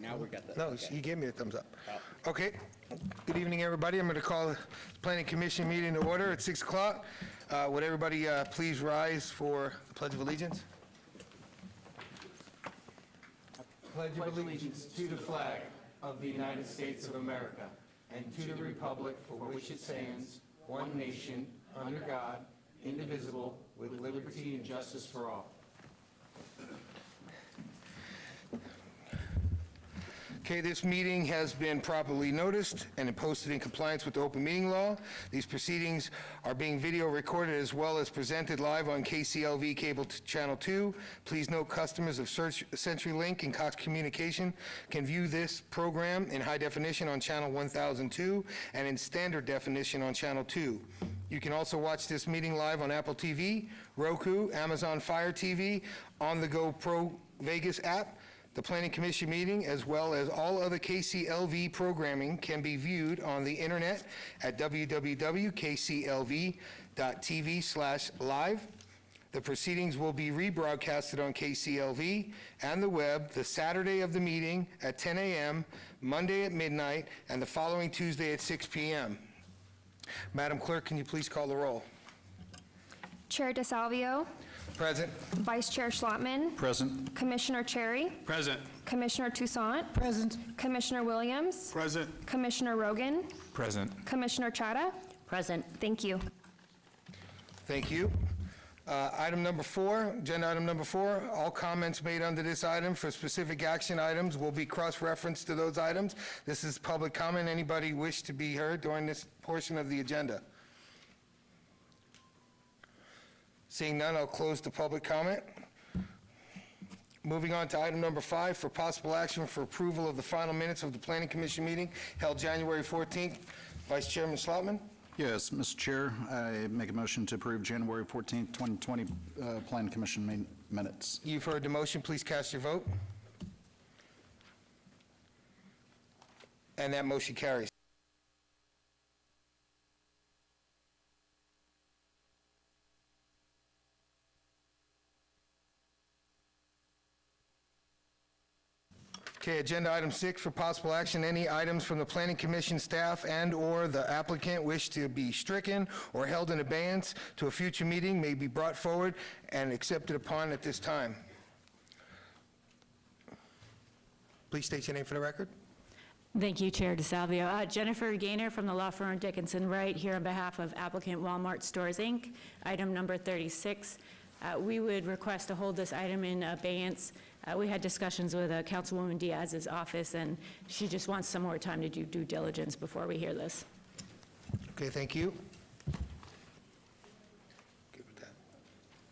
now we got the... No, okay. you gave me a thumbs up. Oh. Okay. Good evening, everybody. I'm going to call the Planning Commission meeting to order at 6 o'clock. Would everybody please rise for the Pledge of Allegiance? Pledge of allegiance to the flag of the United States of America and to the republic for which it stands, one nation, under God, indivisible, with liberty and justice for all. Okay, this meeting has been properly noticed and posted in compliance with the open meeting law. These proceedings are being video recorded as well as presented live on KCLV Cable Channel 2. Please note customers of CenturyLink and Cox Communication can view this program in high definition on Channel 1002 and in standard definition on Channel 2. You can also watch this meeting live on Apple TV, Roku, Amazon Fire TV, On The Go Pro Vegas app. The Planning Commission meeting, as well as all other KCLV programming, can be viewed on the internet at www.kclv.tv/live. The proceedings will be rebroadcasted on KCLV and the web the Saturday of the meeting at 10 a.m., Monday at midnight, and the following Tuesday at 6 p.m. Madam Clerk, can you please call the roll? Chair DeSalvio. Present. Vice Chair Schlottman. Present. Commissioner Cherry. Present. Commissioner Toussaint. Present. Commissioner Williams. Present. Commissioner Rogan. Present. Commissioner Chada. Present. Thank you. Thank you. Item number 4, agenda item number 4, all comments made under this item for specific action items will be cross-referenced to those items. This is public comment. Anybody wish to be heard during this portion of the agenda? Seeing none, I'll close the public comment. Moving on to item number 5 for possible action for approval of the final minutes of the Planning Commission meeting held January 14th. Vice Chairman Schlottman. Yes, Mr. Chair, I make a motion to approve January 14th, 2020 Plan Commission minutes. You've heard the motion. Please cast your vote. And that motion carries. Okay, agenda item 6 for possible action. Any items from the Planning Commission staff and/or the applicant wish to be stricken or held in abeyance to a future meeting may be brought forward and accepted upon at this time. Please state your name for the record. Thank you, Chair DeSalvio. Jennifer Gaynor from the law firm Dickinson Wright, here on behalf of applicant Walmart Stores, Inc., item number 36. We would request to hold this item in abeyance. We had discussions with Councilwoman Diaz's office, and she just wants some more time to do due diligence before we hear this. Okay, thank you. Good with that.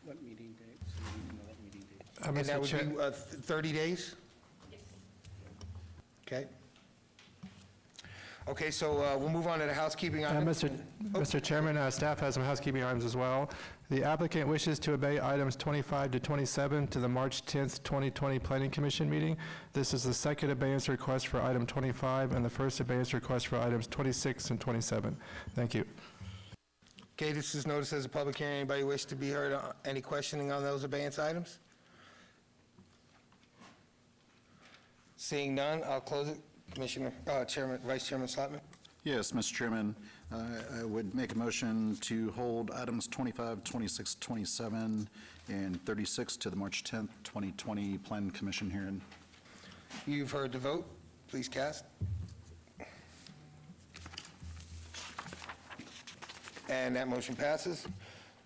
What meeting date? So we need to know what meeting date. And that would be 30 days? Okay. Okay, so we'll move on to the housekeeping items. Mr. Chairman, staff has some housekeeping items as well. The applicant wishes to obey items 25 to 27 to the March 10th, 2020 Planning Commission meeting. This is the second abeyance request for item 25 and the first abeyance request for items 26 and 27. Thank you. Okay, this is noticed as a public hearing. Anybody wish to be heard? Any questioning on those abeyance items? Seeing none, I'll close it. Commissioner, Vice Chairman Schlottman. Yes, Mr. Chairman, I would make a motion to hold items 25, 26, 27, and 36 to the March 10th, 2020 Plan Commission hearing. You've heard the vote. Please cast. And that motion passes.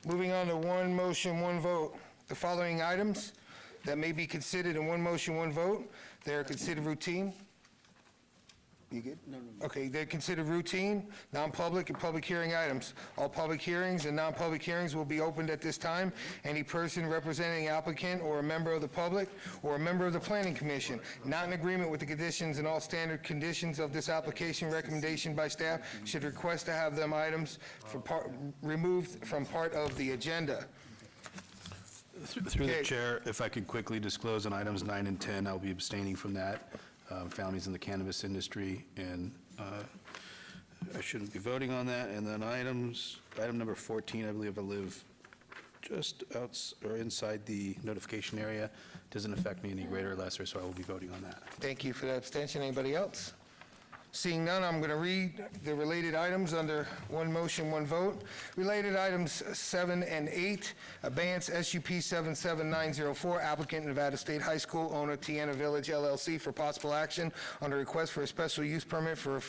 Moving on to one motion, one vote. The following items that may be considered in one motion, one vote, they are considered routine. You good? No. Okay, they're considered routine, non-public, and public hearing items. All public hearings and non-public hearings will be opened at this time. Any person representing applicant or a member of the public or a member of the Planning Commission not in agreement with the conditions and all standard conditions of this application recommendation by staff should request to have them items removed from part of the agenda. Through the chair, if I could quickly disclose on items 9 and 10, I'll be abstaining from that. Families in the cannabis industry, and I shouldn't be voting on that. And then item number 14, I believe I live just or inside the notification area. Doesn't affect me any greater or lesser, so I will be voting on that. Thank you for that abstention. Anybody else? Seeing none, I'm going to read the related items under one motion, one vote. Related items 7 and 8, abeyance SUP 77904, applicant Nevada State High School, owner Tiana Village LLC, for possible action on a request for a special use permit for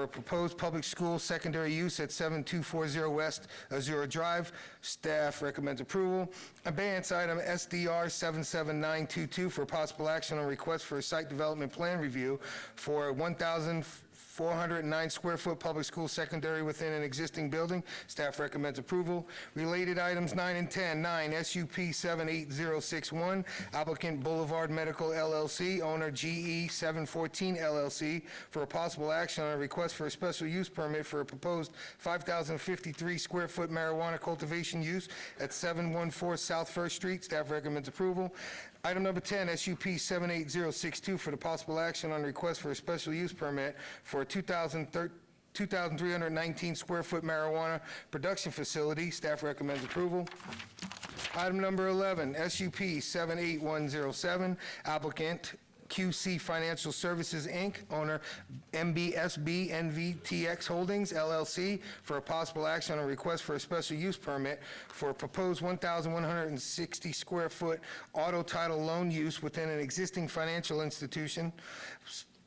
a proposed public school secondary use at 7240 West Azura Drive. Staff recommends approval. Abeyance item SDR 77922 for possible action on request for a site development plan review for 1,409 square foot public school secondary within an existing building. Staff recommends approval. Related items 9 and 10. 9, SUP 78061, applicant Boulevard Medical LLC, owner GE 714 LLC, for a possible action on a request for a special use permit for a proposed 5,053 square foot marijuana cultivation use at 714 South First Street. Staff recommends approval. Item number 10, SUP 78062, for the possible action on request for a special use permit for a 2,319 square foot marijuana production facility. Staff recommends approval. Item number 11, SUP 78107, applicant QC Financial Services, Inc., owner MBSB NVTX Holdings, LLC, for a possible action on a request for a special use permit for a proposed 1,160 square foot auto title loan use within an existing financial institution.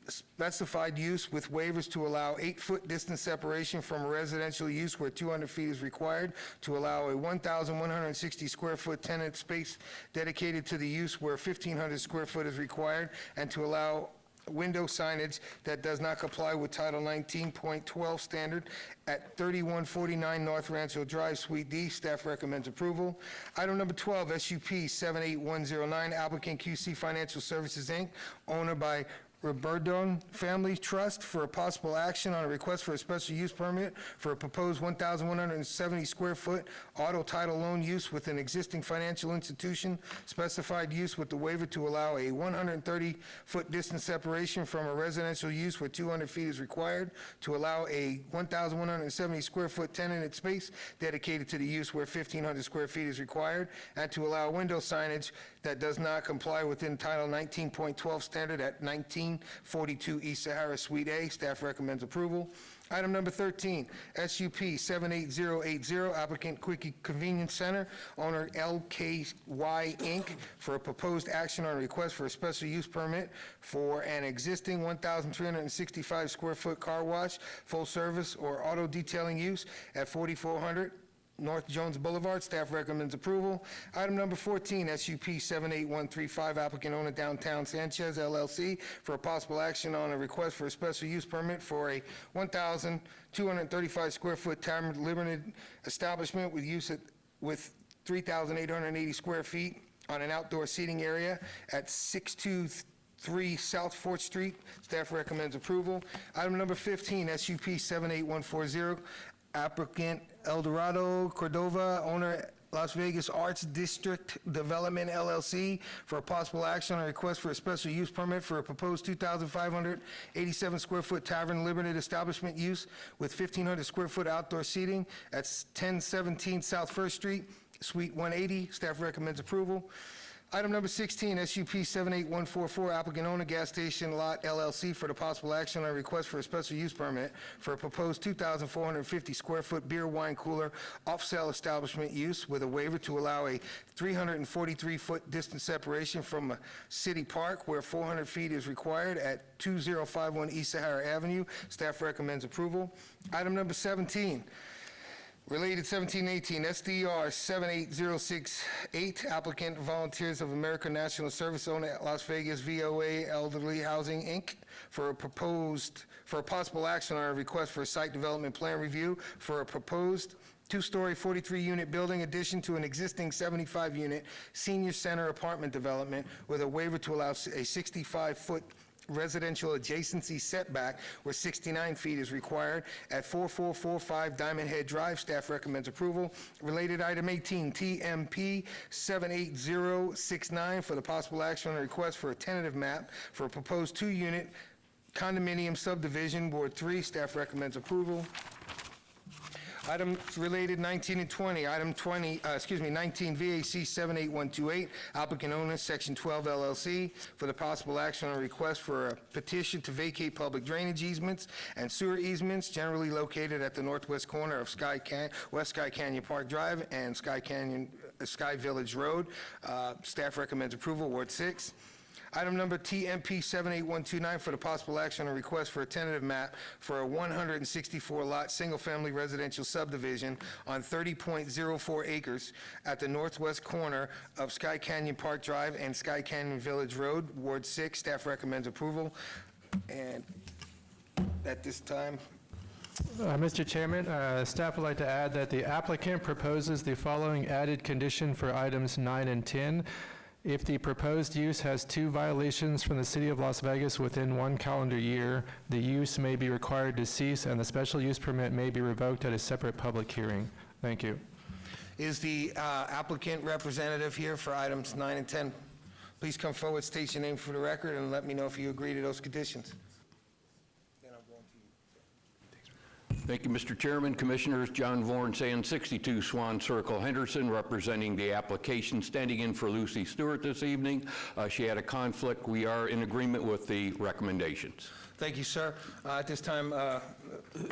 Specified use with waivers to allow 8-foot distance separation from a residential use where 200 feet is required, to allow a 1,160 square foot tenant space dedicated to the use where 1,500 square foot is required, and to allow window signage that does not comply with Title 19.12 standard at 3149 North Rancho Drive, Suite D. Staff recommends approval. Item number 12, SUP 78109, applicant QC Financial Services, Inc., owner by Roberdon Family Trust, for a possible action on a request for a special use permit for a proposed 1,170 square foot auto title loan use with an existing financial institution, specified use with the waiver to allow a 130-foot distance separation from a residential use where 200 feet is required, to allow a 1,170 square foot tenanted space dedicated to the use where 1,500 square feet is required, and to allow window signage that does not comply within Title 19.12 standard at 1942 East Sahara Suite A. Staff recommends approval. Item number 13, SUP 78080, applicant Quickie Convenience Center, owner LKY Inc., for a proposed action on a request for a special use permit for an existing 1,365 square foot car wash, full service, or auto detailing use at 4,400 North Jones Boulevard. Staff recommends approval. Item number 14, SUP 78135, applicant owner Downtown Sanchez LLC, for a possible action on a request for a special use permit for a 1,235 square foot time limited establishment with 3,880 square feet on an outdoor seating area at 623 South 4th Street. Staff recommends approval. Item number 15, SUP 78140, applicant Eldorado Cordova, owner Las Vegas Arts District Development LLC, for a possible action on a request for a special use permit for a proposed 2,587 square foot tavern limited establishment use with 1,500 square foot outdoor seating at 1017 South First Street, Suite 180. Staff recommends approval. Item number 16, SUP 78144, applicant owner Gas Station Lot LLC, for the possible action on a request for a special use permit for a proposed 2,450 square foot beer wine cooler off-sale establishment use with a waiver to allow a 343-foot distance separation from a city park where 400 feet is required at 2051 East Sahara Avenue. Staff recommends approval. Item number 17, related 1718, SDR 78068, applicant Volunteers of America National Service, owner Las Vegas VOA Elderly Housing, Inc., for a possible action on a request for a site development plan review for a proposed 2-story, 43-unit building addition to an existing 75-unit senior center apartment development with a waiver to allow a 65-foot residential adjacency setback where 69 feet is required at 4445 Diamond Head Drive. Staff recommends approval. Related item 18, TMP 78069, for the possible action on a request for a tentative map for a proposed 2-unit condominium subdivision, Ward 3. Staff recommends approval. Items related 19 and 20. Item 19 VAC 78128, applicant owner, Section 12 LLC, for the possible action on a request for a petition to vacate public drainage easements and sewer easements generally located at the northwest corner of West Sky Canyon Park Drive and Sky Village Road. Staff recommends approval, Ward 6. Item number TMP 78129 for the possible action on a request for a tentative map for a 164-lot, single-family residential subdivision on 30.04 acres at the northwest corner of Sky Canyon Park Drive and Sky Canyon Village Road, Ward 6. Staff recommends approval. And at this time, Mr. Chairman, staff would like to add that the applicant proposes the following added condition for items 9 and 10. If the proposed use has 2 violations from the City of Las Vegas within 1 calendar year, the use may be required to cease and the special use permit may be revoked at a separate public hearing. Thank you. is the applicant representative here for items 9 and 10. Please come forward, state your name for the record, and let me know if you agree to those conditions. Thank you, Mr. Chairman, Commissioners. John Vorn, Sand 62 Swan Circle, Henderson, representing the application, standing in for Lucy Stewart this evening. She had a conflict. We are in agreement with the recommendations. Thank you, sir. At this time,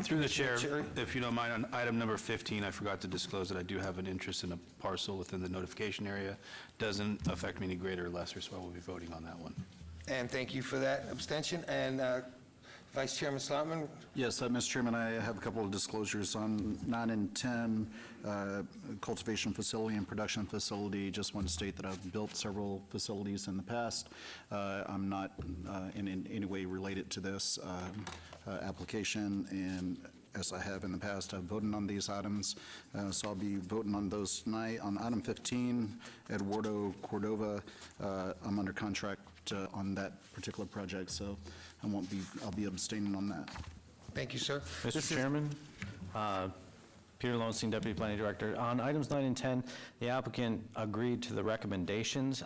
Through the chair, Chair. if you don't mind, on item number 15, I forgot to disclose that I do have an interest in a parcel within the notification area. Doesn't affect me any greater or lesser, so I will be voting on that one. and thank you for that abstention. And Vice Chairman Slotman, Yes, Mr. Chairman, I have a couple of disclosures on 9 and 10, cultivation facility and production facility. Just want to state that I've built several facilities in the past. I'm not in any way related to this application, and as I have in the past, I've voted on these items, so I'll be voting on those tonight. On item 15, Eduardo Cordova, I'm under contract on that particular project, so I'll be abstaining on that. thank you, sir. Mr. Chairman, Peter Lowenstein, Deputy Planning Director. On items 9 and 10, the applicant agreed to the recommendations.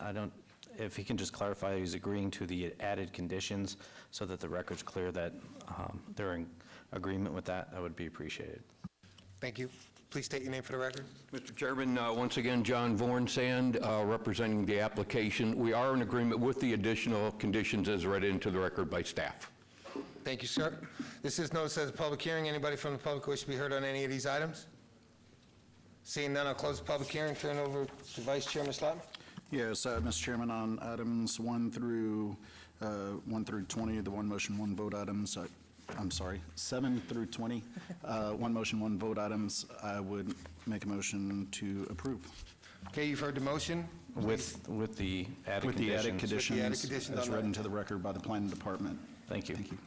If he can just clarify he's agreeing to the added conditions so that the record's clear that they're in agreement with that, that would be appreciated. Thank you. Please state your name for the record. Mr. Chairman, once again, John Vorn, Sand, representing the application. We are in agreement with the additional conditions as read into the record by staff. Thank you, sir. This is noticed as a public hearing. Anybody from the public wish to be heard on any of these items? Seeing none, I'll close the public hearing. Turn it over to Vice Chairman Slotman. Yes, Mr. Chairman, on items 1 through 20, the one motion, one vote items, 7 through 20, one motion, one vote items, I would make a motion to approve. Okay, you've heard the motion. With the added With the added conditions. With the added conditions conditions as on read that. into the record by the planning department. Thank you. Thank you.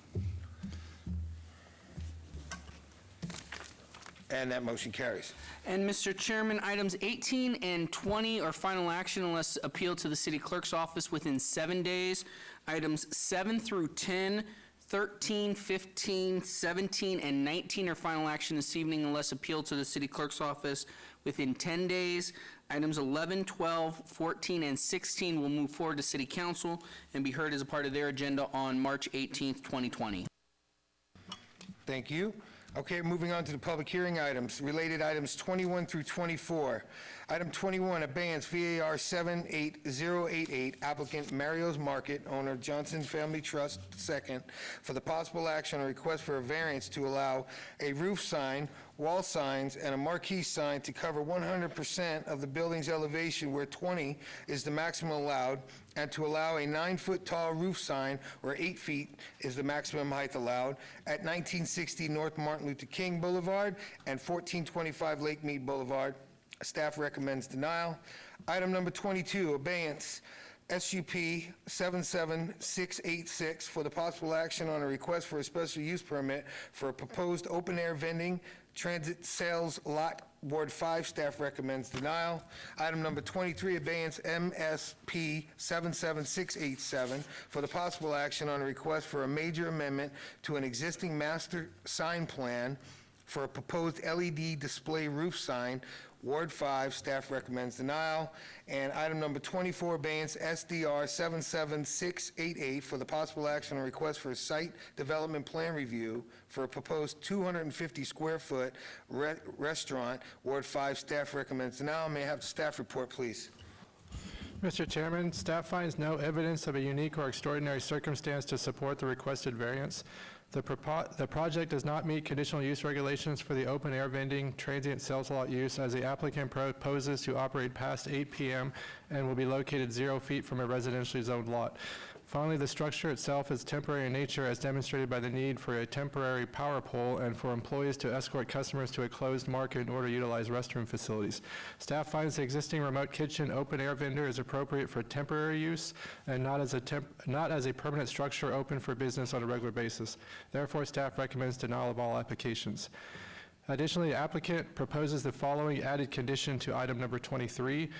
And that motion carries. And Mr. Chairman, items 18 and 20 are final action unless appealed to the city clerk's office within 7 days. Items 7 through 10, 13, 15, 17, and 19 are final action this evening unless appealed to the city clerk's office within 10 days. Items 11, 12, 14, and 16 will move forward to city council and be heard as a part of their agenda on March 18th, 2020. Thank you. Okay, moving on to the public hearing items. Related items 21 through 24. Item 21, abeyance VAR 78088, applicant Mario's Market, owner Johnson Family Trust II, for the possible action on a request for a variance to allow a roof sign, wall signs, and a marquee sign to cover 100% of the building's elevation where 20 is the maximum allowed, and to allow a 9-foot tall roof sign where 8 feet is the maximum height allowed at 1960 North Martin Luther King Boulevard and 1425 Lake Mead Boulevard. Staff recommends denial. Item number 22, abeyance SUP 77686 for the possible action on a request for a special use permit for a proposed open-air vending transit sales lot, Ward 5. Staff recommends denial. Item number 23, abeyance MSP 77687 for the possible action on a request for a major amendment to an existing master sign plan for a proposed LED display roof sign, Ward 5, staff recommends denial. And item number 24, abeyance SDR 77688 for the possible action on request for a site development plan review for a proposed 250-square-foot restaurant. Ward 5, staff recommends denial. May I have the staff report, please? Mr. Chairman, staff finds no evidence of a unique or extraordinary circumstance to support the requested variance. The project does not meet conditional use regulations for the open-air vending transient sales lot use, as the applicant proposes to operate past 8 p.m. and will be located 0 feet from a residentially zoned lot. Finally, the structure itself is temporary in nature, as demonstrated by the need for a temporary power pole and for employees to escort customers to a closed market in order to utilize restroom facilities. Staff finds the existing remote kitchen open-air vendor is appropriate for temporary use and not as a permanent structure open for business on a regular basis. Therefore, staff recommends denial of all applications. Additionally, the applicant proposes the following added condition to item number 23.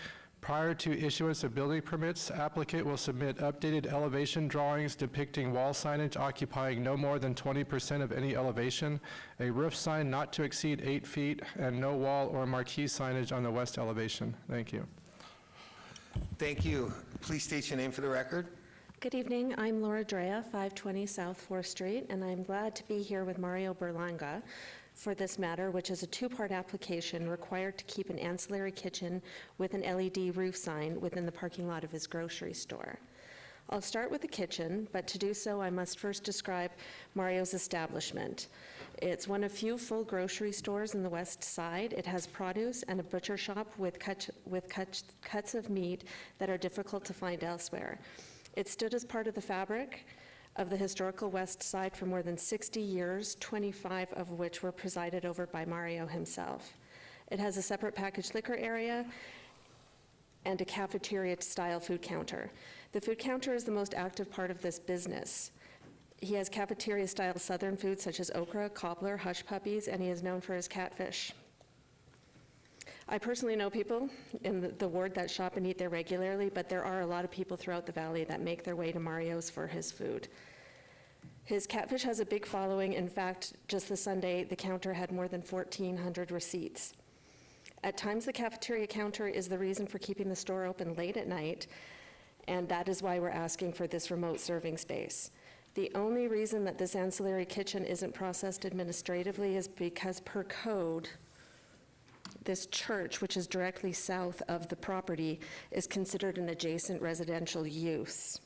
Prior to issuance of building permits, applicant will submit updated elevation drawings depicting wall signage occupying no more than 20% of any elevation, a roof sign not to exceed 8 feet, and no wall or marquee signage on the west elevation. Thank you. Thank you. Please state your name for the record. Good evening. I'm Laura Drea, 520 South 4th Street, and I'm glad to be here with Mario Berlanga for this matter, which is a two-part application required to keep an ancillary kitchen with an LED roof sign within the parking lot of his grocery store. I'll start with the kitchen, but to do so, I must first describe Mario's establishment. It's one of few full grocery stores in the west side. It has produce and a butcher shop with cuts of meat that are difficult to find elsewhere. It stood as part of the fabric of the historical west side for more than 60 years, 25 of which were presided over by Mario himself. It has a separate packaged liquor area and a cafeteria-style food counter. The food counter is the most active part of this business. He has cafeteria-style southern foods such as okra, cobbler, hush puppies, and he is known for his catfish. I personally know people in the ward that shop and eat there regularly, but there are a lot of people throughout the valley that make their way to Mario's for his food. His catfish has a big following. In fact, just this Sunday, the counter had more than 1,400 receipts. At times, the cafeteria counter is the reason for keeping the store open late at night, and that is why we're asking for this remote serving space. The only reason that this ancillary kitchen isn't processed administratively is because per code, this church, which is directly south of the property, is considered an adjacent residential use.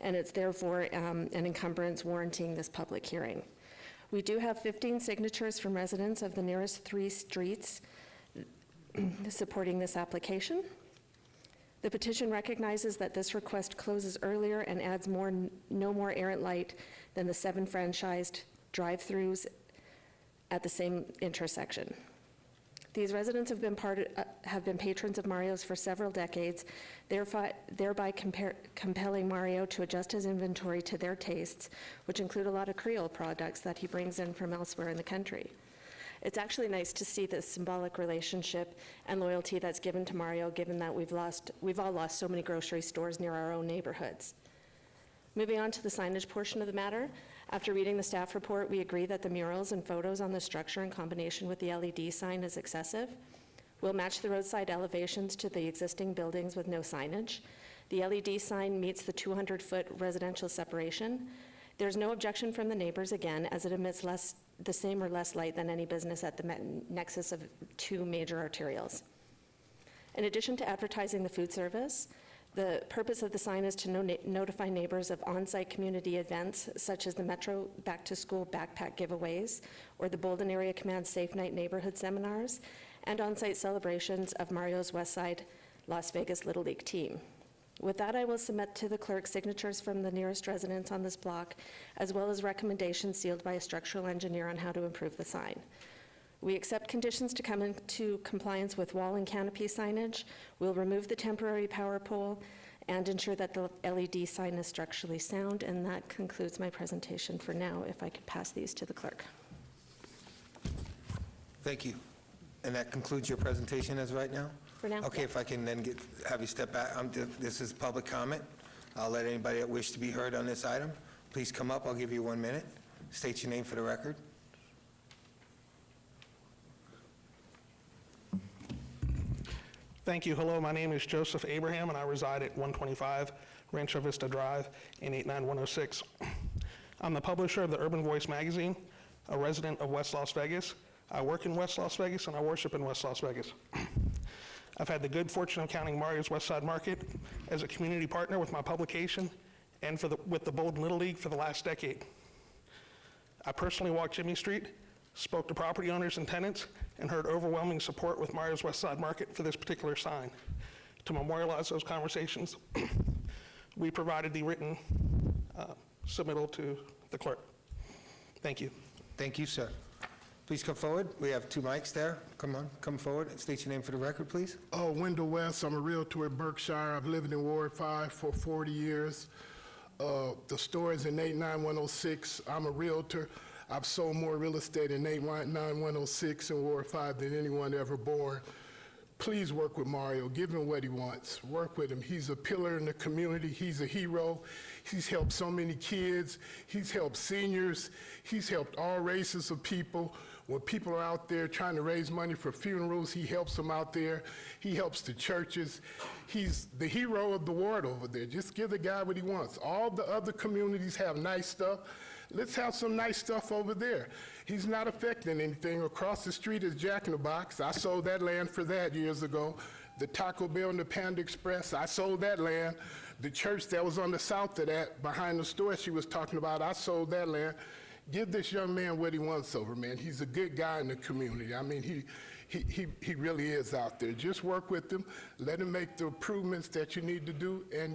And it's therefore an encumbrance warranting this public hearing. We do have 15 signatures from residents of the nearest 3 streets supporting this application. The petition recognizes that this request closes earlier and adds no more errant light than the 7 franchised drive-throughs at the same intersection. These residents have been patrons of Mario's for several decades, thereby compelling Mario to adjust his inventory to their tastes, which include a lot of Creole products that he brings in from elsewhere in the country. It's actually nice to see this symbolic relationship and loyalty that's given to Mario, given that we've all lost so many grocery stores near our own neighborhoods. Moving on to the signage portion of the matter, after reading the staff report, we agree that the murals and photos on the structure in combination with the LED sign is excessive. We'll match the roadside elevations to the existing buildings with no signage. The LED sign meets the 200-foot residential separation. There's no objection from the neighbors, again, as it emits the same or less light than any business at the nexus of 2 major arterials. In addition to advertising the food service, the purpose of the sign is to notify neighbors of on-site community events such as the Metro Back to School backpack giveaways or the Bolden Area Command Safe Night neighborhood seminars and on-site celebrations of Mario's Westside Las Vegas Little League team. With that, I will submit to the clerk signatures from the nearest residents on this block, as well as recommendations sealed by a structural engineer on how to improve the sign. We accept conditions to come into compliance with wall and canopy signage. We'll remove the temporary power pole and ensure that the LED sign is structurally sound. And that concludes my presentation for now. If I could pass these to the clerk. Thank you. And that concludes your presentation as right now? For now. Okay, yeah. if I can then have you step back. This is public comment. I'll let anybody that wish to be heard on this item, please come up. I'll give you 1 minute. State your name for the record. Thank you. Hello, my name is Joseph Abraham, and I reside at 125 Rancho Vista Drive in 89106. I'm the publisher of the Urban Voice magazine, a resident of West Las Vegas. I work in West Las Vegas, and I worship in West Las Vegas. I've had the good fortune of counting Mario's West Side Market as a community partner with my publication and with the Bolden Little League for the last decade. I personally walked Jimmy Street, spoke to property owners and tenants, and heard overwhelming support with Mario's West Side Market for this particular sign. To memorialize those conversations, we provided the written submittal to the clerk. Thank you. Thank you, sir. Please come forward. We have 2 mics there. Come on, come forward and state your name for the record, please. Wendell West. I'm a realtor in Berkshire. I've lived in Ward 5 for 40 years. The store is in 89106. I'm a realtor. I've sold more real estate in 89106 in Ward 5 than anyone ever born. Please work with Mario. Give him what he wants. Work with him. He's a pillar in the community. He's a hero. He's helped so many kids. He's helped seniors. He's helped all races of people. When people are out there trying to raise money for funerals, he helps them out there. He helps the churches. He's the hero of the ward over there. Just give the guy what he wants. All the other communities have nice stuff. Let's have some nice stuff over there. He's not affecting anything. Across the street is Jack in the Box. I sold that land for that years ago. The Taco Bell and the Panda Express, I sold that land. The church that was on the south of that, behind the store she was talking about, I sold that land. Give this young man what he wants over, man. He's a good guy in the community. I mean, he really is out there. Just work with him. Let him make the improvements that you need to do, and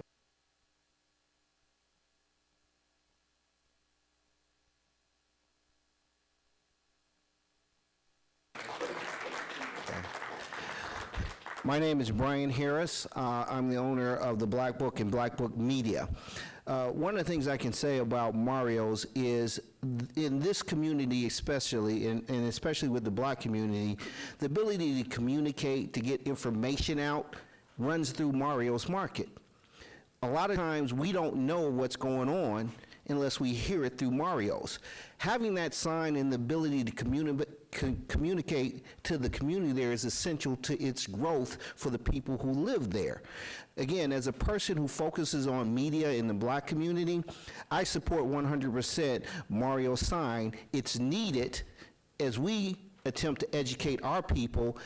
My name is Brian Harris. I'm the owner of the Black Book and Black Book Media. One of the things I can say about Mario's is in this community especially, and especially with the black community, the ability to communicate, to get information out, runs through Mario's Market. A lot of times we don't know what's going on unless we hear it through Mario's. Having that sign and the ability to communicate to the community there is essential to its growth for the people who live there. Again, as a person who focuses on media in the black community, I support 100% Mario's sign. It's needed as we attempt to educate our people.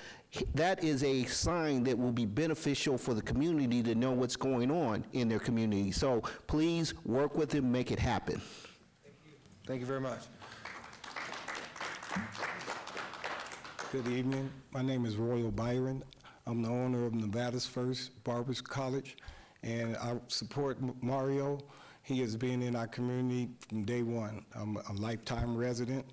That is a sign that will be beneficial for the community to know what's going on in their community. So please work with them, make it happen. Thank you very much. Good evening. My name is Royal Byron. I'm the owner of Nevada's First Barbers College, and I support Mario. He has been in our community from day one. I'm a lifetime resident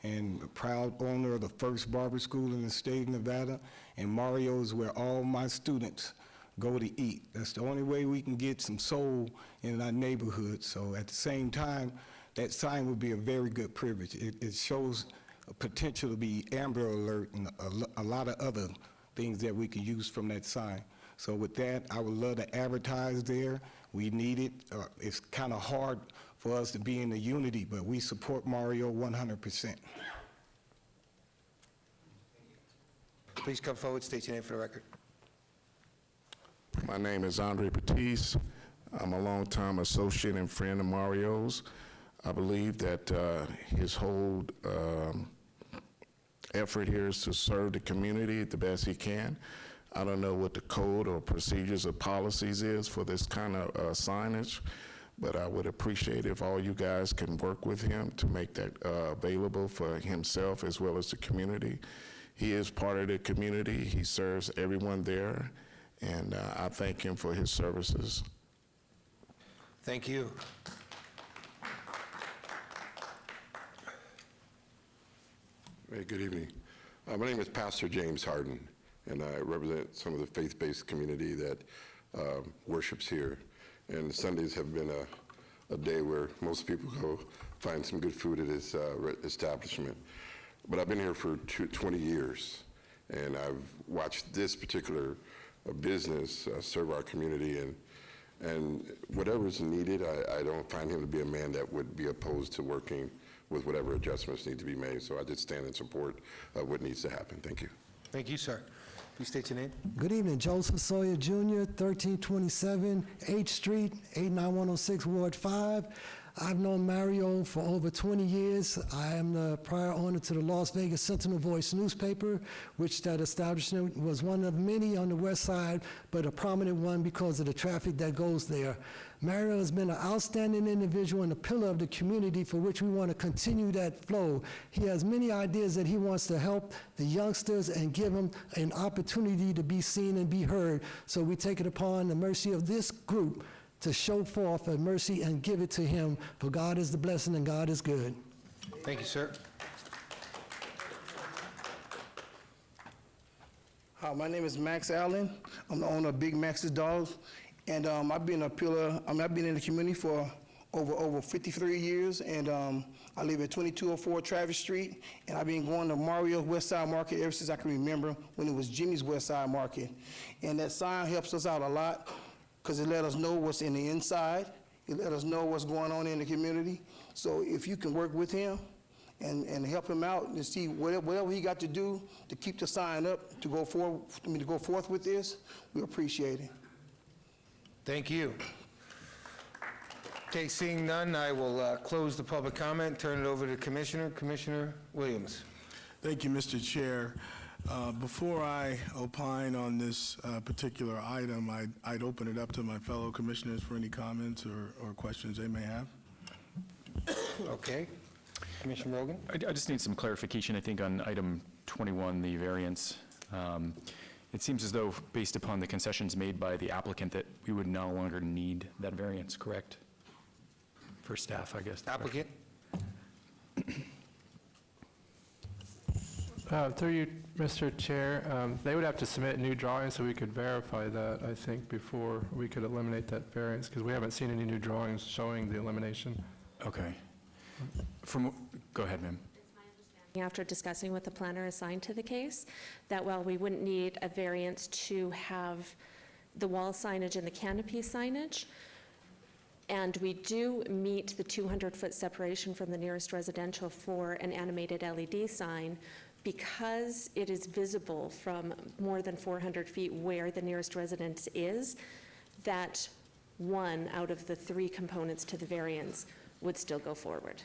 and a proud owner of the first barber school in the state of Nevada, and Mario is where all my students go to eat. That's the only way we can get some soul in our neighborhood. So at the same time, that sign would be a very good privilege. It shows a potential to be Amber Alert and a lot of other things that we can use from that sign. So with that, I would love to advertise there. We need it. It's kind of hard for us to be in the unity, but we support Mario 100%. Please come forward, state your name for the record. My name is Andre Batiste. I'm a longtime associate and friend of Mario's. I believe that his whole effort here is to serve the community the best he can. I don't know what the code or procedures or policies is for this kind of signage, but I would appreciate if all you guys can work with him to make that available for himself as well as the community. He is part of the community. He serves everyone there, and I thank him for his services. Thank you. Hey, good evening. My name is Pastor James Harden, and I represent some of the faith-based community that worships here. And Sundays have been a day where most people go find some good food at this establishment. But I've been here for 20 years, and I've watched this particular business serve our community, and whatever is needed, I don't find him to be a man that would be opposed to working with whatever adjustments need to be made. So I did stand in support of what needs to happen. Thank you. Thank you, sir. Please state your name. Good evening, Joseph Sawyer Jr., 1327 H Street, 89106, Ward 5. I've known Mario for over 20 years. I am the prior owner to the Las Vegas Sentinel Voice newspaper, which that establishment was one of many on the west side, but a prominent one because of the traffic that goes there. Mario has been an outstanding individual and a pillar of the community for which we want to continue that flow. He has many ideas that he wants to help the youngsters and give them an opportunity to be seen and be heard. So we take it upon the mercy of this group to show forth a mercy and give it to him, for God is the blessing and God is good. Thank you, sir. Hi, my name is Max Allen. I'm the owner of Big Max's Dogs, and I've been a pillar. I've been in the community for over 53 years, and I live at 2204 Travis Street, and I've been going to Mario's West Side Market ever since I can remember, when it was Jimmy's West Side Market. And that sign helps us out a lot, because it let us know what's in the inside. It let us know what's going on in the community. So if you can work with him and help him out and see whatever he got to do to keep the sign up, to go forth with this, we appreciate it. Thank you. Okay, seeing none, I will close the public comment, turn it over to Commissioner. Commissioner Williams. Thank you, Mr. Chair. Before I opine on this particular item, I'd open it up to my fellow commissioners for any comments or questions they may have. Okay. Commissioner Rogan? I just need some clarification, I think, on item 21, the variance. It seems as though, based upon the concessions made by the applicant, that we would no longer need that variance, correct? For staff, I guess. Applicant? Through you, Mr. Chair, they would have to submit new drawings so we could verify that, I think, before we could eliminate that variance, because we haven't seen any new drawings showing the elimination. Okay. Go ahead, ma'am. After discussing with the planner assigned to the case, that while we wouldn't need a variance to have the wall signage and the canopy signage, and we do meet the 200-foot separation from the nearest residential for an animated LED sign, because it is visible from more than 400 feet where the nearest residence is, that one out of the three components to the variance would still go forward.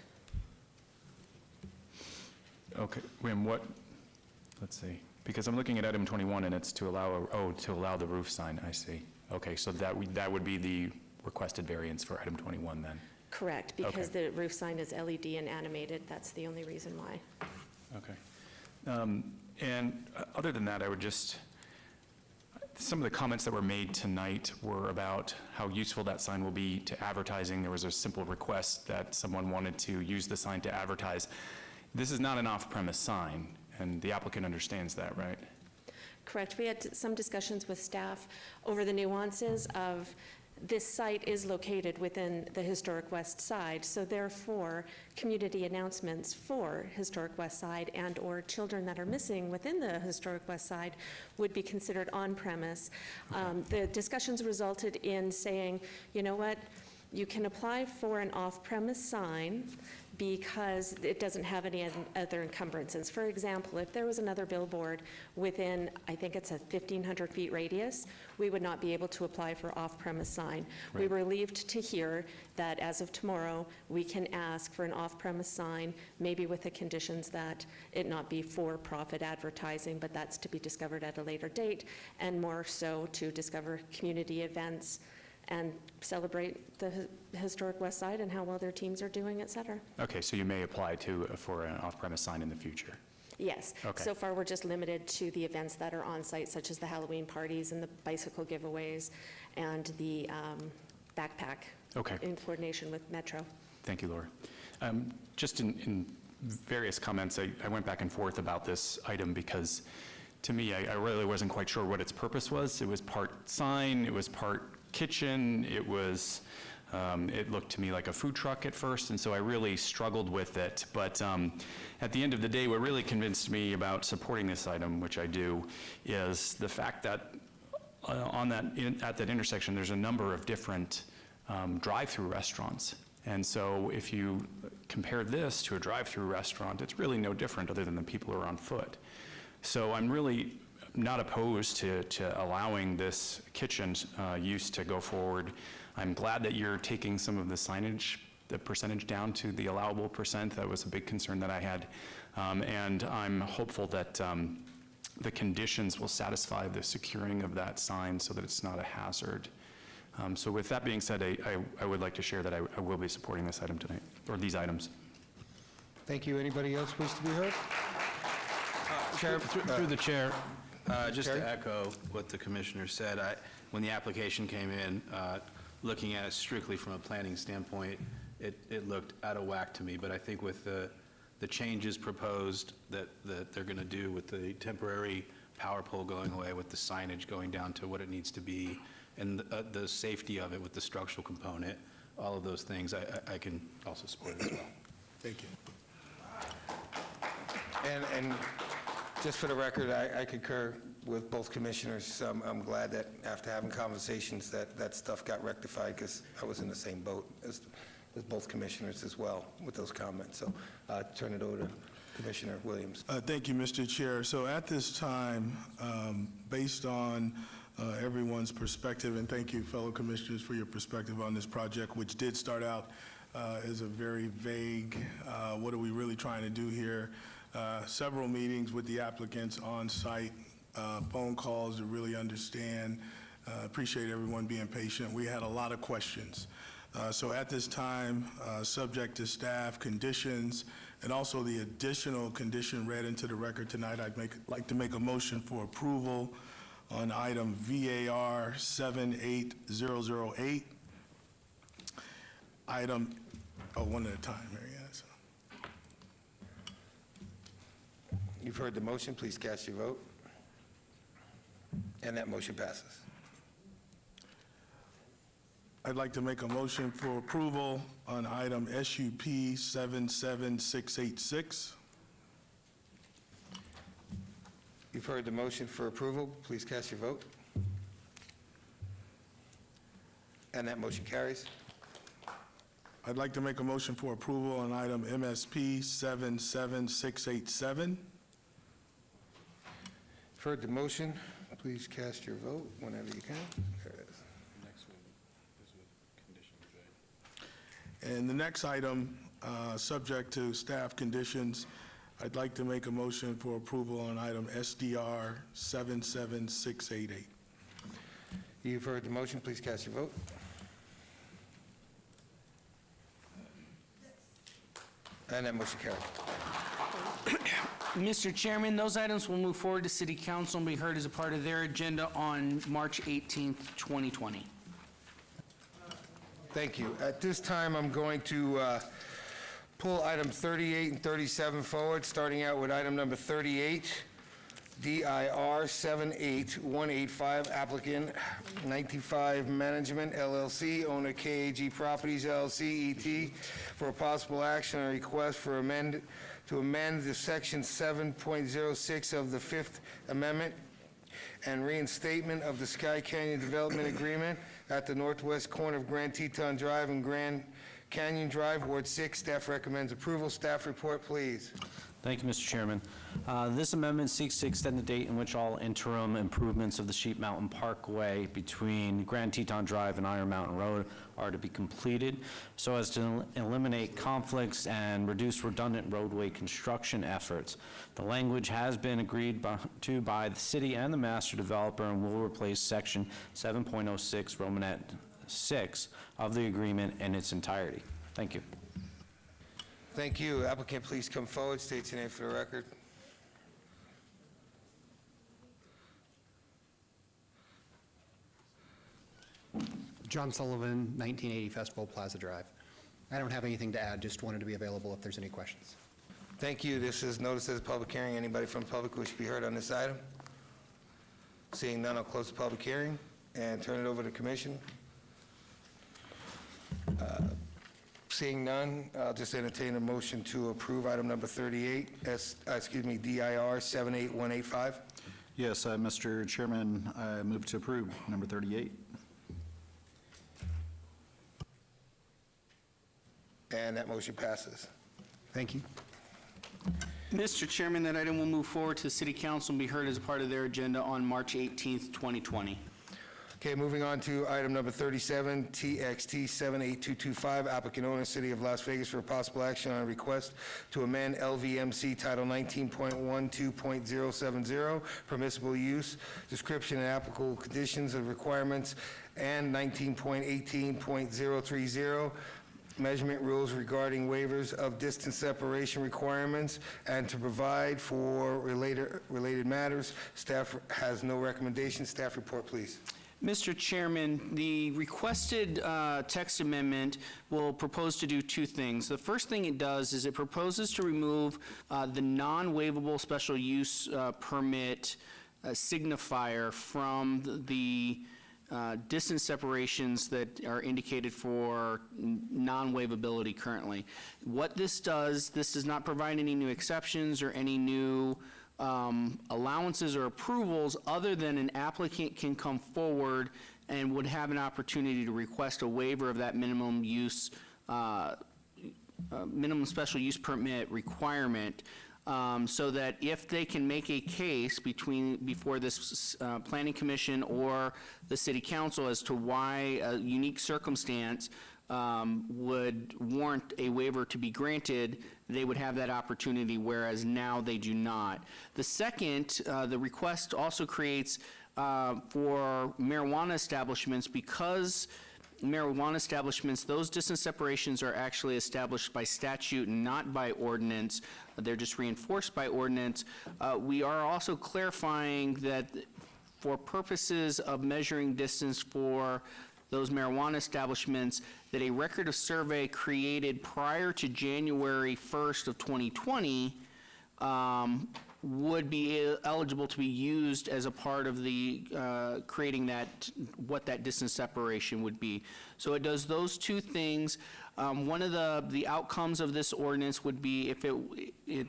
Okay, ma'am, let's see, because I'm looking at item 21 and it's to allow the roof sign, I see. Okay, so that would be the requested variance for item 21 then? Correct, because the roof sign is LED and animated, that's the only reason why. Okay. And other than that, some of the comments that were made tonight were about how useful that sign will be to advertising. There was a simple request that someone wanted to use the sign to advertise. This is not an off-premise sign, and the applicant understands that, right? Correct. We had some discussions with staff over the nuances of this site is located within the Historic West Side, so therefore, community announcements for Historic West Side and or children that are missing within the Historic West Side would be considered on-premise. The discussions resulted in saying, you know what, you can apply for an off-premise sign because it doesn't have any other encumbrances. For example, if there was another billboard within, I think it's a 1,500 feet radius, we would not be able to apply for off-premise sign. Right. We were relieved to hear that as of tomorrow, we can ask for an off-premise sign, maybe with the conditions that it not be for-profit advertising, but that's to be discovered at a later date, and more so to discover community events and celebrate the Historic West Side and how well their teams are doing, et cetera. Okay, so you may apply for an off-premise sign in the future? Yes. Okay. So far, we're just limited to the events that are on site, such as the Halloween parties and the bicycle giveaways and the backpack. Okay. In coordination with Metro. Thank you, Laura. Just in various comments, I went back and forth about this item because to me, I really wasn't quite sure what its purpose was. It was part sign, it was part kitchen, it looked to me like a food truck at first, and so I really struggled with it. But at the end of the day, what really convinced me about supporting this item, which I do, is the fact that at that intersection, there's a number of different drive-through restaurants. And so if you compare this to a drive-through restaurant, it's really no different other than the people who are on foot. So I'm really not opposed to allowing this kitchen use to go forward. I'm glad that you're taking some of the signage, the percentage down to the allowable percent. That was a big concern that I had. And I'm hopeful that the conditions will satisfy the securing of that sign so that it's not a hazard. So with that being said, I would like to share that I will be supporting this item tonight, or these items. Thank you. Anybody else wish to be heard? Through the chair, just Terry? to echo what the commissioner said, when the application came in, looking at it strictly from a planning standpoint, it looked out of whack to me, but I think with the changes proposed that they're going to do with the temporary power pole going away, with the signage going down to what it needs to be, and the safety of it with the structural component, all of those things, I can also support as well. Thank you. And just for the record, I concur with both commissioners. I'm glad that after having conversations that stuff got rectified, because I was in the same boat as both commissioners as well with those comments. So turn it over to Commissioner Williams. Thank you, Mr. Chair. So at this time, based on everyone's perspective, and thank you, fellow commissioners, for your perspective on this project, which did start out as a very vague, what are we really trying to do here? Several meetings with the applicants on site, phone calls to really understand. Appreciate everyone being patient. We had a lot of questions. So at this time, subject to staff conditions and also the additional condition read into the record tonight, I'd like to make a motion for approval on item VAR 78008. Item, one at a time, Mary Ann. You've heard the motion. Please cast your vote. And that motion passes. I'd like to make a motion for approval on item SUP 77686. You've heard the motion for approval. Please cast your vote. And that motion carries. I'd like to make a motion for approval on item MSP 77687. You've heard the motion. Please cast your vote whenever you can. There it is. And the next item, subject to staff conditions, I'd like to make a motion for approval on item SDR 77688. You've heard the motion. Please cast your vote. And that motion carries. Mr. Chairman, those items will move forward to City Council and be heard as a part of their agenda on March 18th, 2020. Thank you. At this time, I'm going to pull item 38 and 37 forward, starting out with item number 38, DIR 78185, applicant 95 Management LLC, owner KAG Properties LLC, ET, for a possible action on a request for to amend the section 7.06 of the Fifth Amendment and reinstatement of the Sky Canyon Development Agreement at the northwest corner of Grand Teton Drive and Grand Canyon Drive, Ward 6. Staff recommends approval. Staff report, please. Thank you, Mr. Chairman. This amendment seeks to extend the date in which all interim improvements of the Sheep Mountain Parkway between Grand Teton Drive and Iron Mountain Road are to be completed so as to eliminate conflicts and reduce redundant roadway construction efforts. The language has been agreed to by the city and the master developer and will replace section 7.06 Romanet 6 of the agreement in its entirety. Thank you. Thank you. Applicant, please come forward. State your name for the record. John Sullivan, 1980 Festival Plaza Drive. I don't have anything to add, just wanted to be available if there's any questions. Thank you. This is noticed as a public hearing. Anybody from the public who wish to be heard on this item? Seeing none, I'll close the public hearing and turn it over to the commission. Seeing none, I'll just entertain a motion to approve item number 38, DIR 78185. Yes, Mr. Chairman, I move to approve number 38. And that motion passes. Thank you. Mr. Chairman, that item will move forward to the City Council and be heard as a part of their agenda on March 18th, 2020. Okay, moving on to item number 37, TXT 78225, applicant owner, City of Las Vegas, for possible action on a request to amend LVMC Title 19.12.070, permissible use, description and applicable conditions and requirements, and 19.18.030, measurement rules regarding waivers of distance separation requirements, and to provide for related matters. Staff has no recommendation. Staff report, please. Mr. Chairman, the requested text amendment will propose to do two things. The first thing it does is it proposes to remove the non-waivable special use permit signifier from the distance separations that are indicated for non-waivability currently. What this does not provide any new exceptions or any new allowances or approvals other than an applicant can come forward and would have an opportunity to request a waiver of that minimum use, minimum special use permit requirement, so that if they can make a case before this Planning Commission or the City Council as to why a unique circumstance would warrant a waiver to be granted, they would have that opportunity, whereas now they do not. The second, the request also creates for marijuana establishments, because marijuana establishments, those distance separations are actually established by statute and not by ordinance. They're just reinforced by ordinance. We are also clarifying that for purposes of measuring distance for those marijuana establishments, that a record of survey created prior to January 1st of 2020 would be eligible to be used as a part of the creating that, what that distance separation would be. So it does those two things. One of the outcomes of this ordinance would be if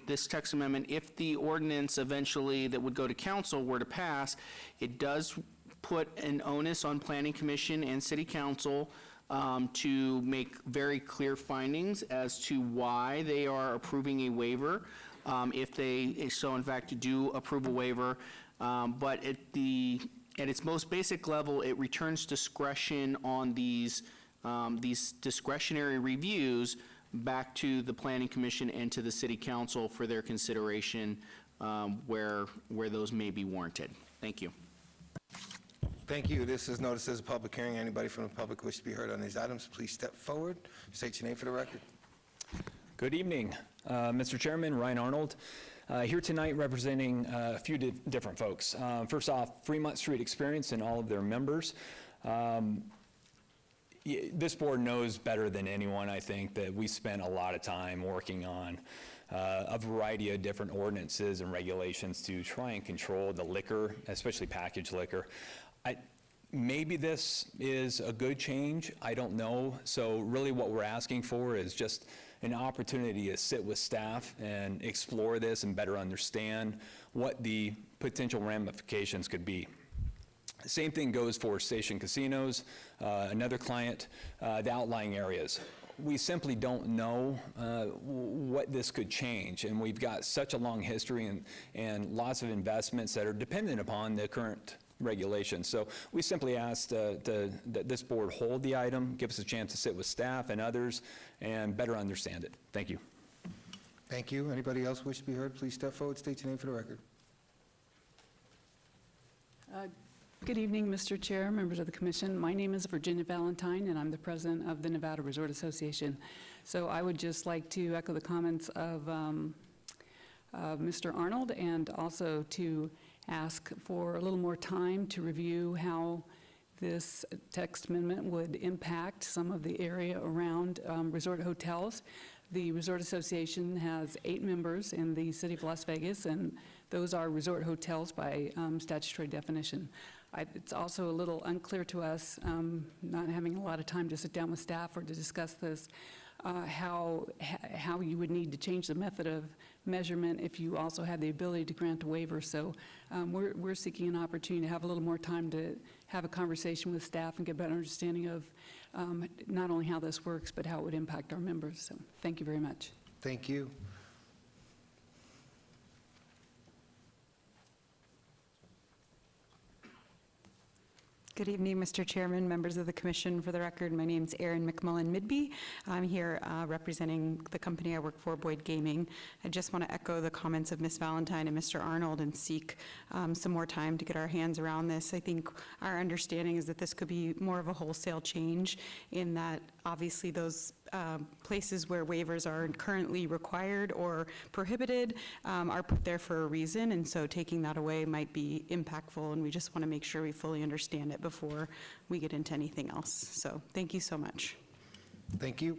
this text amendment, if the ordinance eventually that would go to council were to pass, it does put an onus on Planning Commission and City Council to make very clear findings as to why they are approving a waiver, if they so in fact do approve a waiver. But at its most basic level, it returns discretion on these discretionary reviews back to the Planning Commission and to the City Council for their consideration where those may be warranted. Thank you. Thank you. This is noticed as a public hearing. Anybody from the public wish to be heard on these items, please step forward. State your name for the record. Good evening, Mr. Chairman, Ryan Arnold, here tonight representing a few different folks. First off, Fremont Street Experience and all of their members. This board knows better than anyone, I think, that we spent a lot of time working on a variety of different ordinances and regulations to try and control the liquor, especially packaged liquor. Maybe this is a good change, I don't know. So really what we're asking for is just an opportunity to sit with staff and explore this and better understand what the potential ramifications could be. Same thing goes for station casinos, another client, the outlying areas. We simply don't know what this could change, and we've got such a long history and lots of investments that are dependent upon the current regulations. So we simply asked that this board hold the item, give us a chance to sit with staff and others and better understand it. Thank you. Thank you. Anybody else wish to be heard, please step forward. State your name for the record. Good evening, Mr. Chair, members of the Commission. My name is Virginia Valentine, and I'm the president of the Nevada Resort Association. So I would just like to echo the comments of Mr. Arnold, and also to ask for a little more time to review how this text amendment would impact some of the area around resort hotels. The Resort Association has 8 members in the city of Las Vegas, and those are resort hotels by statutory definition. It's also a little unclear to us, not having a lot of time to sit down with staff or to discuss this, how you would need to change the method of measurement if you also had the ability to grant a waiver. So we're seeking an opportunity to have a little more time to have a conversation with staff and get a better understanding of not only how this works, but how it would impact our members. So thank you very much. Thank you. Good evening, Mr. Chairman, members of the commission. For the record, my name is Erin McMullen Midby. I'm here representing the company I work for, Boyd Gaming. I just want to echo the comments of Ms. Valentine and Mr. Arnold and seek some more time to get our hands around this. I think our understanding is that this could be more of a wholesale change in that obviously those places where waivers are currently required or prohibited are put there for a reason, and so taking that away might be impactful, and we just want to make sure we fully understand it before we get into anything else. So thank you so much. Thank you.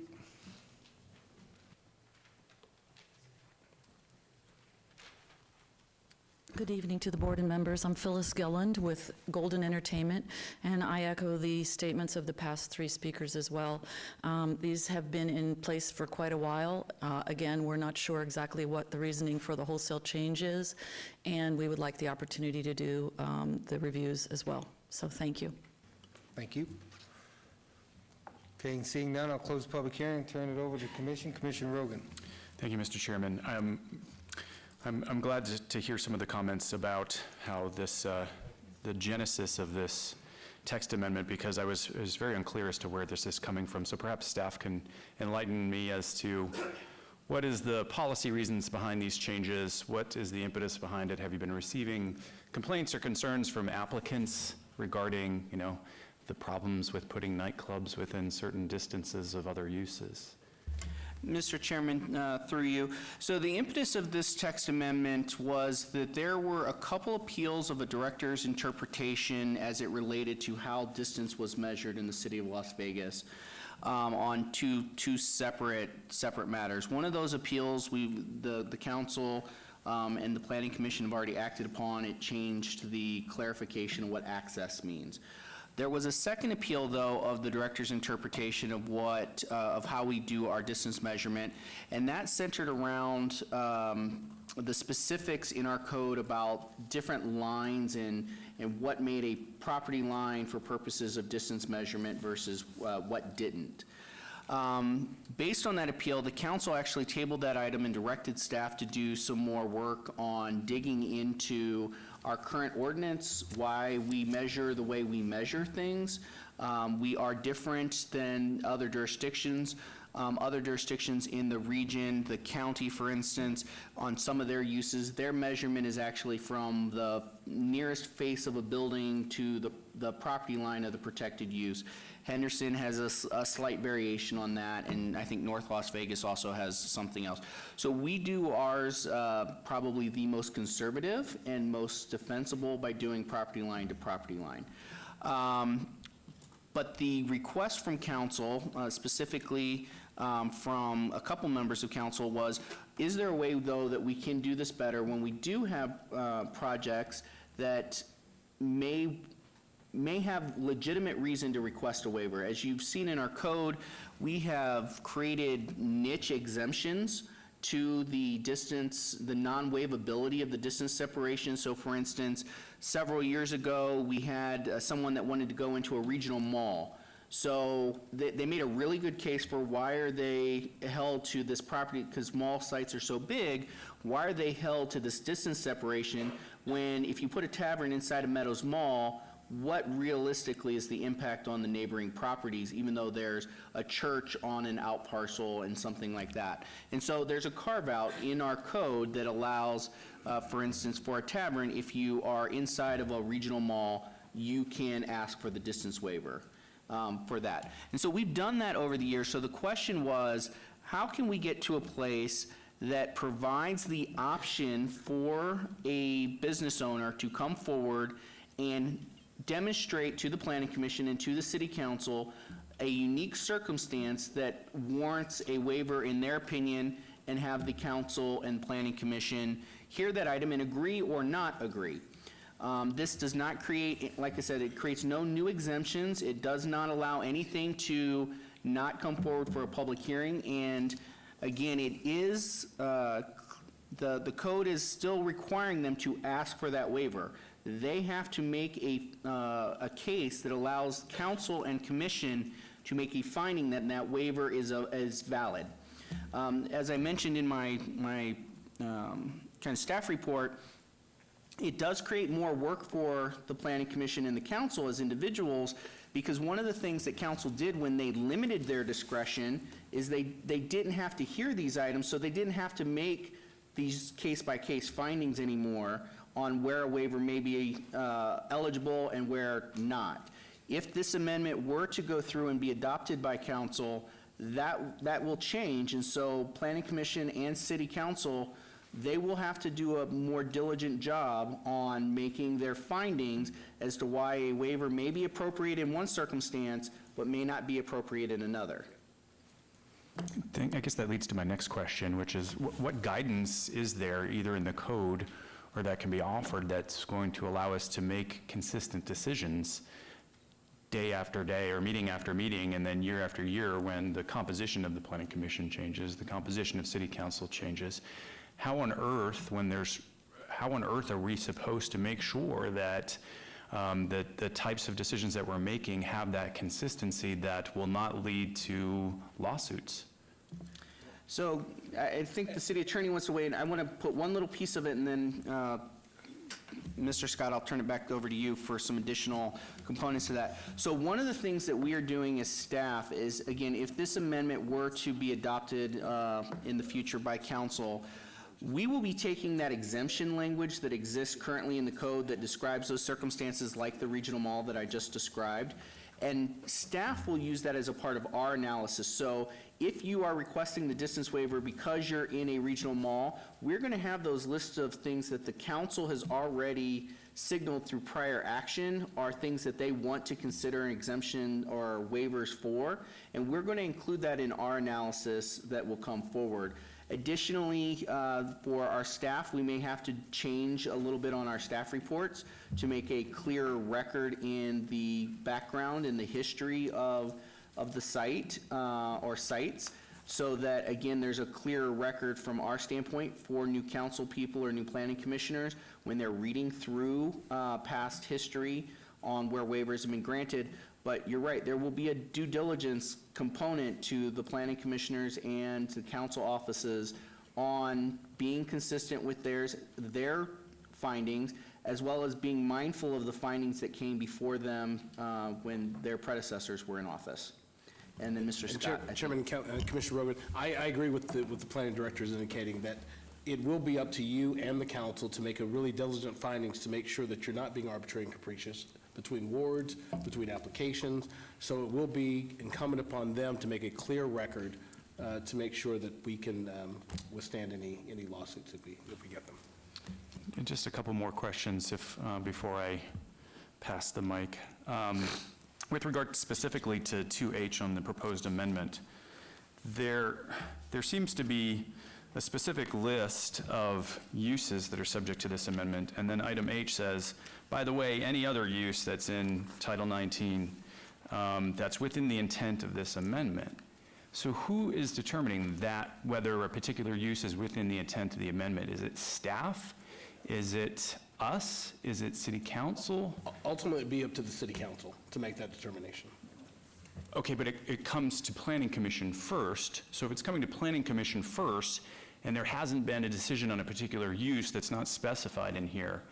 Good evening to the board and members. I'm Phyllis Gilland with Golden Entertainment, and I echo the statements of the past three speakers as well. These have been in place for quite a while. Again, we're not sure exactly what the reasoning for the wholesale change is, and we would like the opportunity to do the reviews as well. So thank you. Thank you. Okay, seeing none, I'll close the public hearing, turn it over to the commission. Commissioner Rogan. Thank you, Mr. Chairman. I'm glad to hear some of the comments about how this, the genesis of this text amendment, because I was very unclear as to where this is coming from. So perhaps staff can enlighten me as to what is the policy reasons behind these changes? What is the impetus behind it? Have you been receiving complaints or concerns from applicants regarding, the problems with putting nightclubs within certain distances of other uses? Mr. Chairman, through you. So the impetus of this text amendment was that there were a couple appeals of a director's interpretation as it related to how distance was measured in the city of Las Vegas on two separate matters. One of those appeals, the council and the Planning Commission have already acted upon. It changed the clarification of what access means. There was a second appeal, though, of the director's interpretation of of how we do our distance measurement, and that centered around the specifics in our code about different lines and what made a property line for purposes of distance measurement versus what didn't. Based on that appeal, the council actually tabled that item and directed staff to do some more work on digging into our current ordinance, why we measure the way we measure things. We are different than other jurisdictions. Other jurisdictions in the region, the county, for instance, on some of their uses, their measurement is actually from the nearest face of a building to the property line of the protected use. Henderson has a slight variation on that, and I think North Las Vegas also has something else. So we do ours probably the most conservative and most defensible by doing property line to property line. But the request from council, specifically from a couple members of council, was, is there a way, though, that we can do this better when we do have projects that may have legitimate reason to request a waiver? As you've seen in our code, we have created niche exemptions to the distance, the non-waivability of the distance separation. So for instance, several years ago, we had someone that wanted to go into a regional mall. So they made a really good case for why are they held to this property, because mall sites are so big, why are they held to this distance separation when if you put a tavern inside of Meadows Mall, what realistically is the impact on the neighboring properties, even though there's a church on an out parcel and something like that. And so there's a carve out in our code that allows, for instance, for a tavern, if you are inside of a regional mall, you can ask for the distance waiver for that. And so we've done that over the years. So the question was, how can we get to a place that provides the option for a business owner to come forward and demonstrate to the Planning Commission and to the City Council a unique circumstance that warrants a waiver in their opinion, and have the Council and Planning Commission hear that item and agree or not agree. This does not create, like I said, it creates no new exemptions. It does not allow anything to not come forward for a public hearing, and again, it is, the code is still requiring them to ask for that waiver. They have to make a case that allows council and commission to make a finding that that waiver is valid. As I mentioned in my kind of staff report, it does create more work for the Planning Commission and the council as individuals, because one of the things that council did when they limited their discretion is they didn't have to hear these items, so they didn't have to make these case-by-case findings anymore on where a waiver may be eligible and where not. If this amendment were to go through and be adopted by council, that will change, and so Planning Commission and City Council, they will have to do a more diligent job on making their findings as to why a waiver may be appropriate in one circumstance, but may not be appropriate in another. I guess that leads to my next question, which is what guidance is there either in the code or that can be offered that's going to allow us to make consistent decisions day after day or meeting after meeting and then year after year when the composition of the Planning Commission changes, the composition of City Council changes? How on earth are we supposed to make sure that the types of decisions that we're making have that consistency that will not lead to lawsuits? So I think the city attorney wants to weigh in. I want to put one little piece of it, and then Mr. Scott, I'll turn it back over to you for some additional components to that. So one of the things that we are doing as staff is, again, if this amendment were to be adopted in the future by council, we will be taking that exemption language that exists currently in the code that describes those circumstances like the regional mall that I just described, and staff will use that as a part of our analysis. So if you are requesting the distance waiver because you're in a regional mall, we're going to have those lists of things that the council has already signaled through prior action are things that they want to consider an exemption or waivers for, and we're going to include that in our analysis that will come forward. Additionally, for our staff, we may have to change a little bit on our staff reports to make a clearer record in the background and the history of the site or sites, so that, again, there's a clearer record from our standpoint for new council people or new planning commissioners when they're reading through past history on where waivers have been granted. But you're right, there will be a due diligence component to the planning commissioners and the council offices on being consistent with their findings, as well as being mindful of the findings that came before them when their predecessors were in office. And then Mr. Scott. Chairman and Commissioner Rogan, I agree with the planning directors indicating that it will be up to you and the council to make a really diligent findings to make sure that you're not being arbitrary and capricious between wards, between applications. So it will be incumbent upon them to make a clear record to make sure that we can withstand any lawsuits if we get them. And just a couple more questions before I pass the mic. With regard specifically to 2H on the proposed amendment, there seems to be a specific list of uses that are subject to this amendment, and then item H says, by the way, any other use that's in Title 19 that's within the intent of this amendment. So who is determining that, whether a particular use is within the intent of the amendment? Is it staff? Is it us? Is it City Council? Ultimately, it'd be up to the City Council to make that determination. Okay, but it comes to Planning Commission first. So if it's coming to Planning Commission first, and there hasn't been a decision on a particular use that's not specified in here,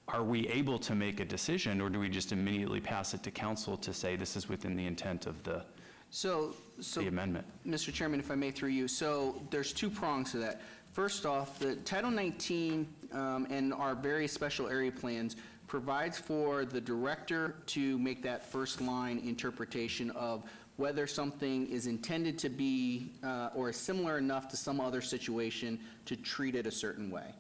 are we able to make a decision, or do we just immediately pass it to council to say this is within the intent of the amendment? Mr. Chairman, if I may through you, so there's two prongs to that. First off, the Title 19 and our various special area plans provides for the director to make that first line interpretation of whether something is intended to be or is similar enough to some other situation to treat it a certain way.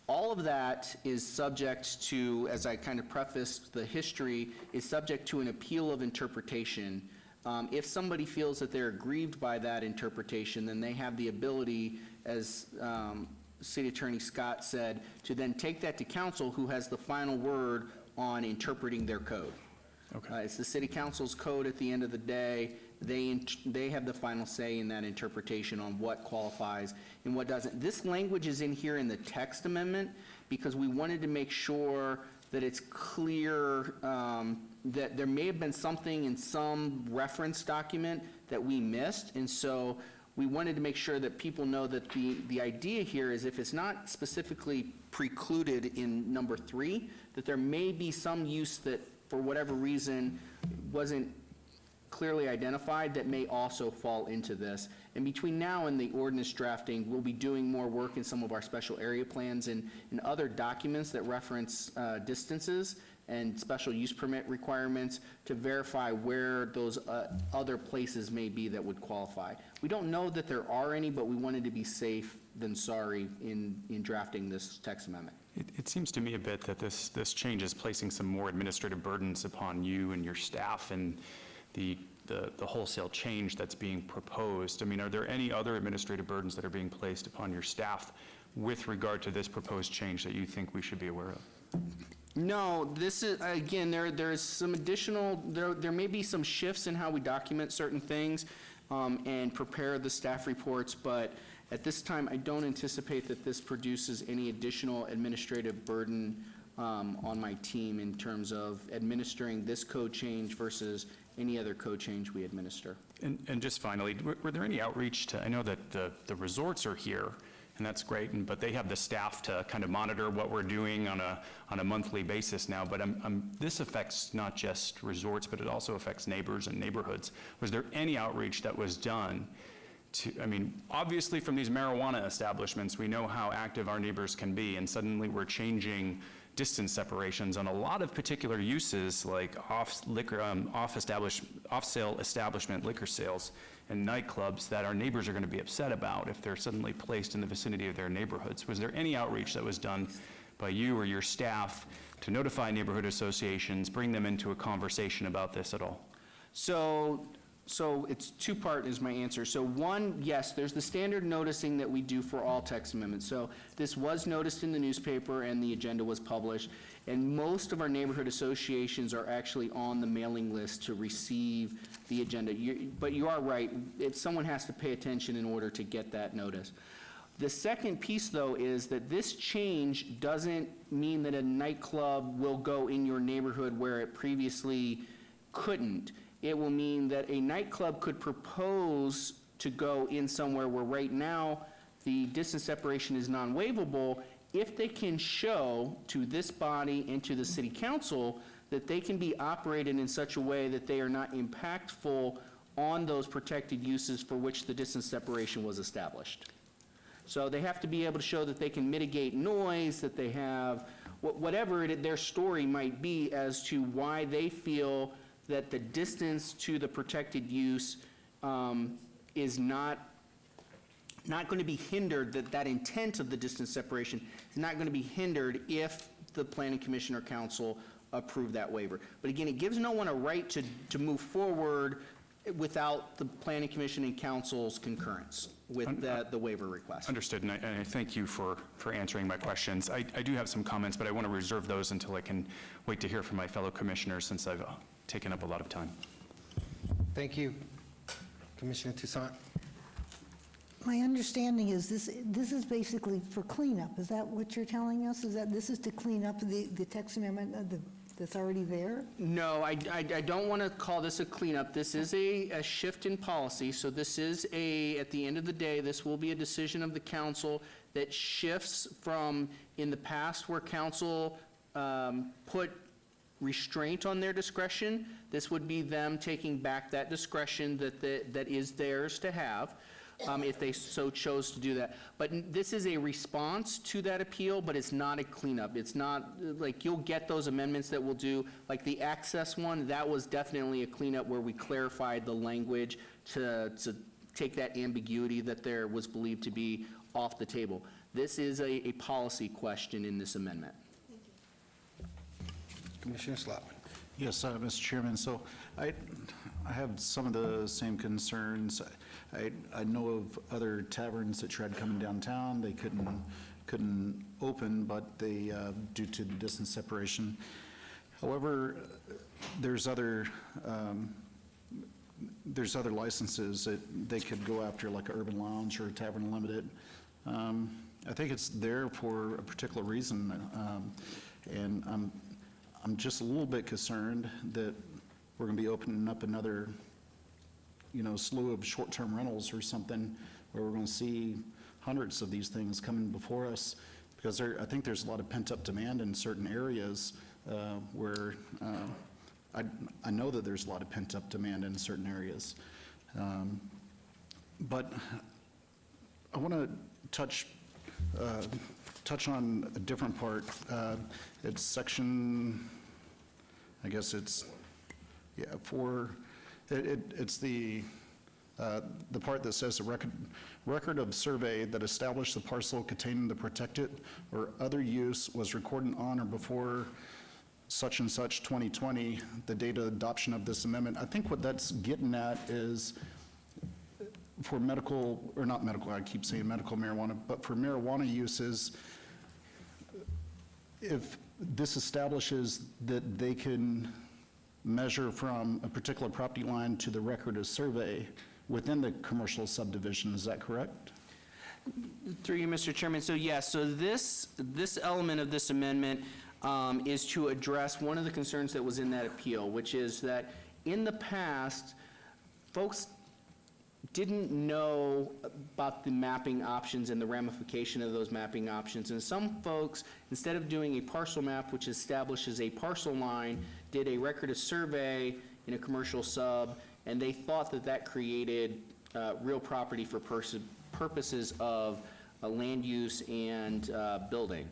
All of that is subject to, as I kind of prefaced the history, is subject to an appeal of interpretation. If somebody feels that they're aggrieved by that interpretation, then they have the ability, as City Attorney Scott said, to then take that to council, who has the final word on interpreting their code. Okay. It's the City Council's code at the end of the day. They have the final say in that interpretation on what qualifies and what doesn't. This language is in here in the text amendment because we wanted to make sure that it's clear that there may have been something in some reference document that we missed, and so we wanted to make sure that people know that the idea here is if it's not specifically precluded in number 3, that there may be some use that, for whatever reason, wasn't clearly identified that may also fall into this. And between now and the ordinance drafting, we'll be doing more work in some of our special area plans and other documents that reference distances and special use permit requirements to verify where those other places may be that would qualify. We don't know that there are any, but we wanted to be safe than sorry in drafting this text amendment. It seems to me a bit that this change is placing some more administrative burdens upon you and your staff and the wholesale change that's being proposed. I mean, are there any other administrative burdens that are being placed upon your staff with regard to this proposed change that you think we should be aware of? No, this is, again, there's some additional, there may be some shifts in how we document certain things and prepare the staff reports, but at this time, I don't anticipate that this produces any additional administrative burden on my team in terms of administering this code change versus any other code change we administer. And just finally, were there any outreach to, I know that the resorts are here, and that's great, but they have the staff to kind of monitor what we're doing on a monthly basis now, but this affects not just resorts, but it also affects neighbors and neighborhoods. Was there any outreach that was done to, I mean, obviously from these marijuana establishments, we know how active our neighbors can be, and suddenly we're changing distance separations on a lot of particular uses like off-sale establishment liquor sales and nightclubs that our neighbors are going to be upset about if they're suddenly placed in the vicinity of their neighborhoods. Was there any outreach that was done by you or your staff to notify neighborhood associations, bring them into a conversation about this at all? So it's two-part is my answer. So one, yes, there's the standard noticing that we do for all text amendments. So this was noticed in the newspaper and the agenda was published, and most of our neighborhood associations are actually on the mailing list to receive the agenda. But you are right, someone has to pay attention in order to get that notice. The second piece, though, is that this change doesn't mean that a nightclub will go in your neighborhood where it previously couldn't. It will mean that a nightclub could propose to go in somewhere where right now the distance separation is non-waivable if they can show to this body and to the city council that they can be operated in such a way that they are not impactful on those protected uses for which the distance separation was established. So they have to be able to show that they can mitigate noise, that they have, whatever their story might be as to why they feel that the distance to the protected use is not going to be hindered, that intent of the distance separation is not going to be hindered if the planning commission or council approve that waiver. But again, it gives no one a right to move forward without the planning commission and council's concurrence with the waiver request. Understood, and I thank you for answering my questions. I do have some comments, but I want to reserve those until I can wait to hear from my fellow commissioners since I've taken up a lot of time. Thank you. Commissioner Toussaint. My understanding is this is basically for cleanup. Is that what you're telling us? Is that this is to clean up the text amendment that's already there? No, I don't want to call this a cleanup. This is a shift in policy. So this is at the end of the day, this will be a decision of the council that shifts from in the past where council put restraint on their discretion. This would be them taking back that discretion that is theirs to have if they so chose to do that. But this is a response to that appeal, but it's not a cleanup. It's not like you'll get those amendments that we'll do, like the access one, that was definitely a cleanup where we clarified the language to take that ambiguity that there was believed to be off the table. This is a policy question in this amendment. Commissioner Slotman. Yes, Mr. Chairman. So I have some of the same concerns. I know of other taverns that tried coming downtown. They couldn't open, but they due to the distance separation. However, there's other licenses that they could go after, like an urban lounge or a tavern unlimited. I think it's there for a particular reason, and I'm just a little bit concerned that we're going to be opening up another, slew of short-term rentals or something, where we're going to see hundreds of these things coming before us, because I think there's a lot of pent-up demand in certain areas where I know that there's a lot of pent-up demand in certain areas. But I want to touch on a different part. It's section, I guess it's, yeah, it's the part that says a record of survey that established the parcel containing the protected or other use was recorded on or before such and such 2020, the date of adoption of this amendment. I think what that's getting at is for medical, or not medical, I keep saying medical marijuana, but for marijuana uses, if this establishes that they can measure from a particular property line to the record of survey within the commercial subdivision, is that correct? Through you, Mr. Chairman. So yes, so this element of this amendment is to address one of the concerns that was in that appeal, which is that in the past, folks didn't know about the mapping options and the ramification of those mapping options. And some folks, instead of doing a parcel map, which establishes a parcel line, did a record of survey in a commercial sub, and they thought that that created real property for purposes of land use and building.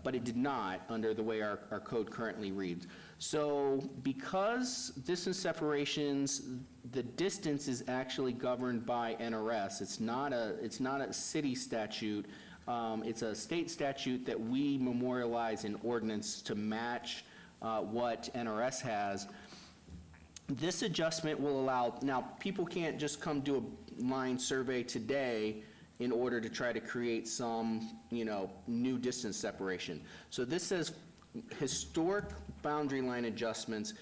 But it did not under the way our code currently reads. So because distance separations, the distance is actually governed by NRS. It's not a city statute. It's a state statute that we memorialize in ordinance to match what NRS has. This adjustment will allow, now people can't just come do a line survey today in order to try to create some, new distance separation. So this says historic boundary line adjustments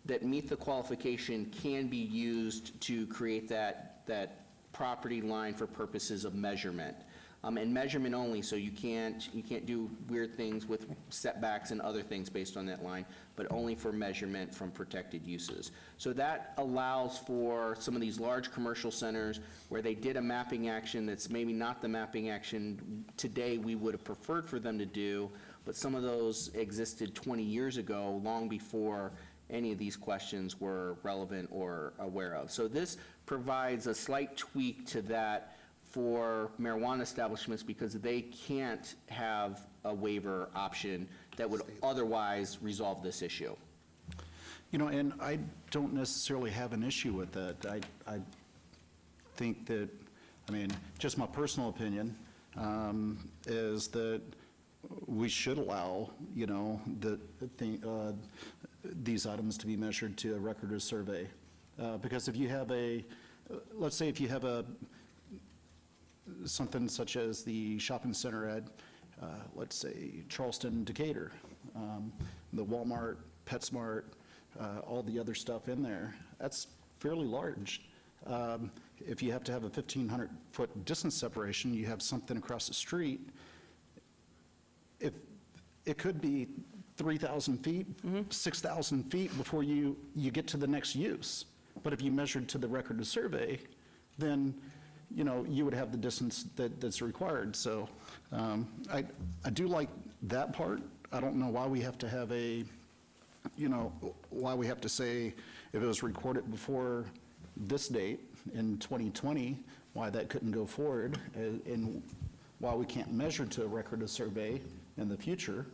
that meet the qualification can be used to create that property line for purposes of measurement. And measurement only, so you can't do weird things with setbacks and other things based on that line, but only for measurement from protected uses. So that allows for some of these large commercial centers where they did a mapping action that's maybe not the mapping action today we would have preferred for them to do, but some of those existed 20 years ago, long before any of these questions were relevant or aware of. So this provides a slight tweak to that for marijuana establishments because they can't have a waiver option that would otherwise resolve this issue. And I don't necessarily have an issue with that. I think that, just my personal opinion is that we should allow, these items to be measured to a record or survey. Because if you have let's say if you have something such as the shopping center at, let's say, Charleston, Decatur, the Walmart, PetSmart, all the other stuff in there, that's fairly large. If you have to have a 1,500-foot distance separation, you have something across the street, if it could be 3,000 feet, 6,000 feet before you get to the next use. But if you measured to the record of survey, then you would have the distance that's required. So I do like that part. I don't know why we have to have why we have to say if it was recorded before this date in 2020, why that couldn't go forward, and why we can't measure to a record of survey in the future,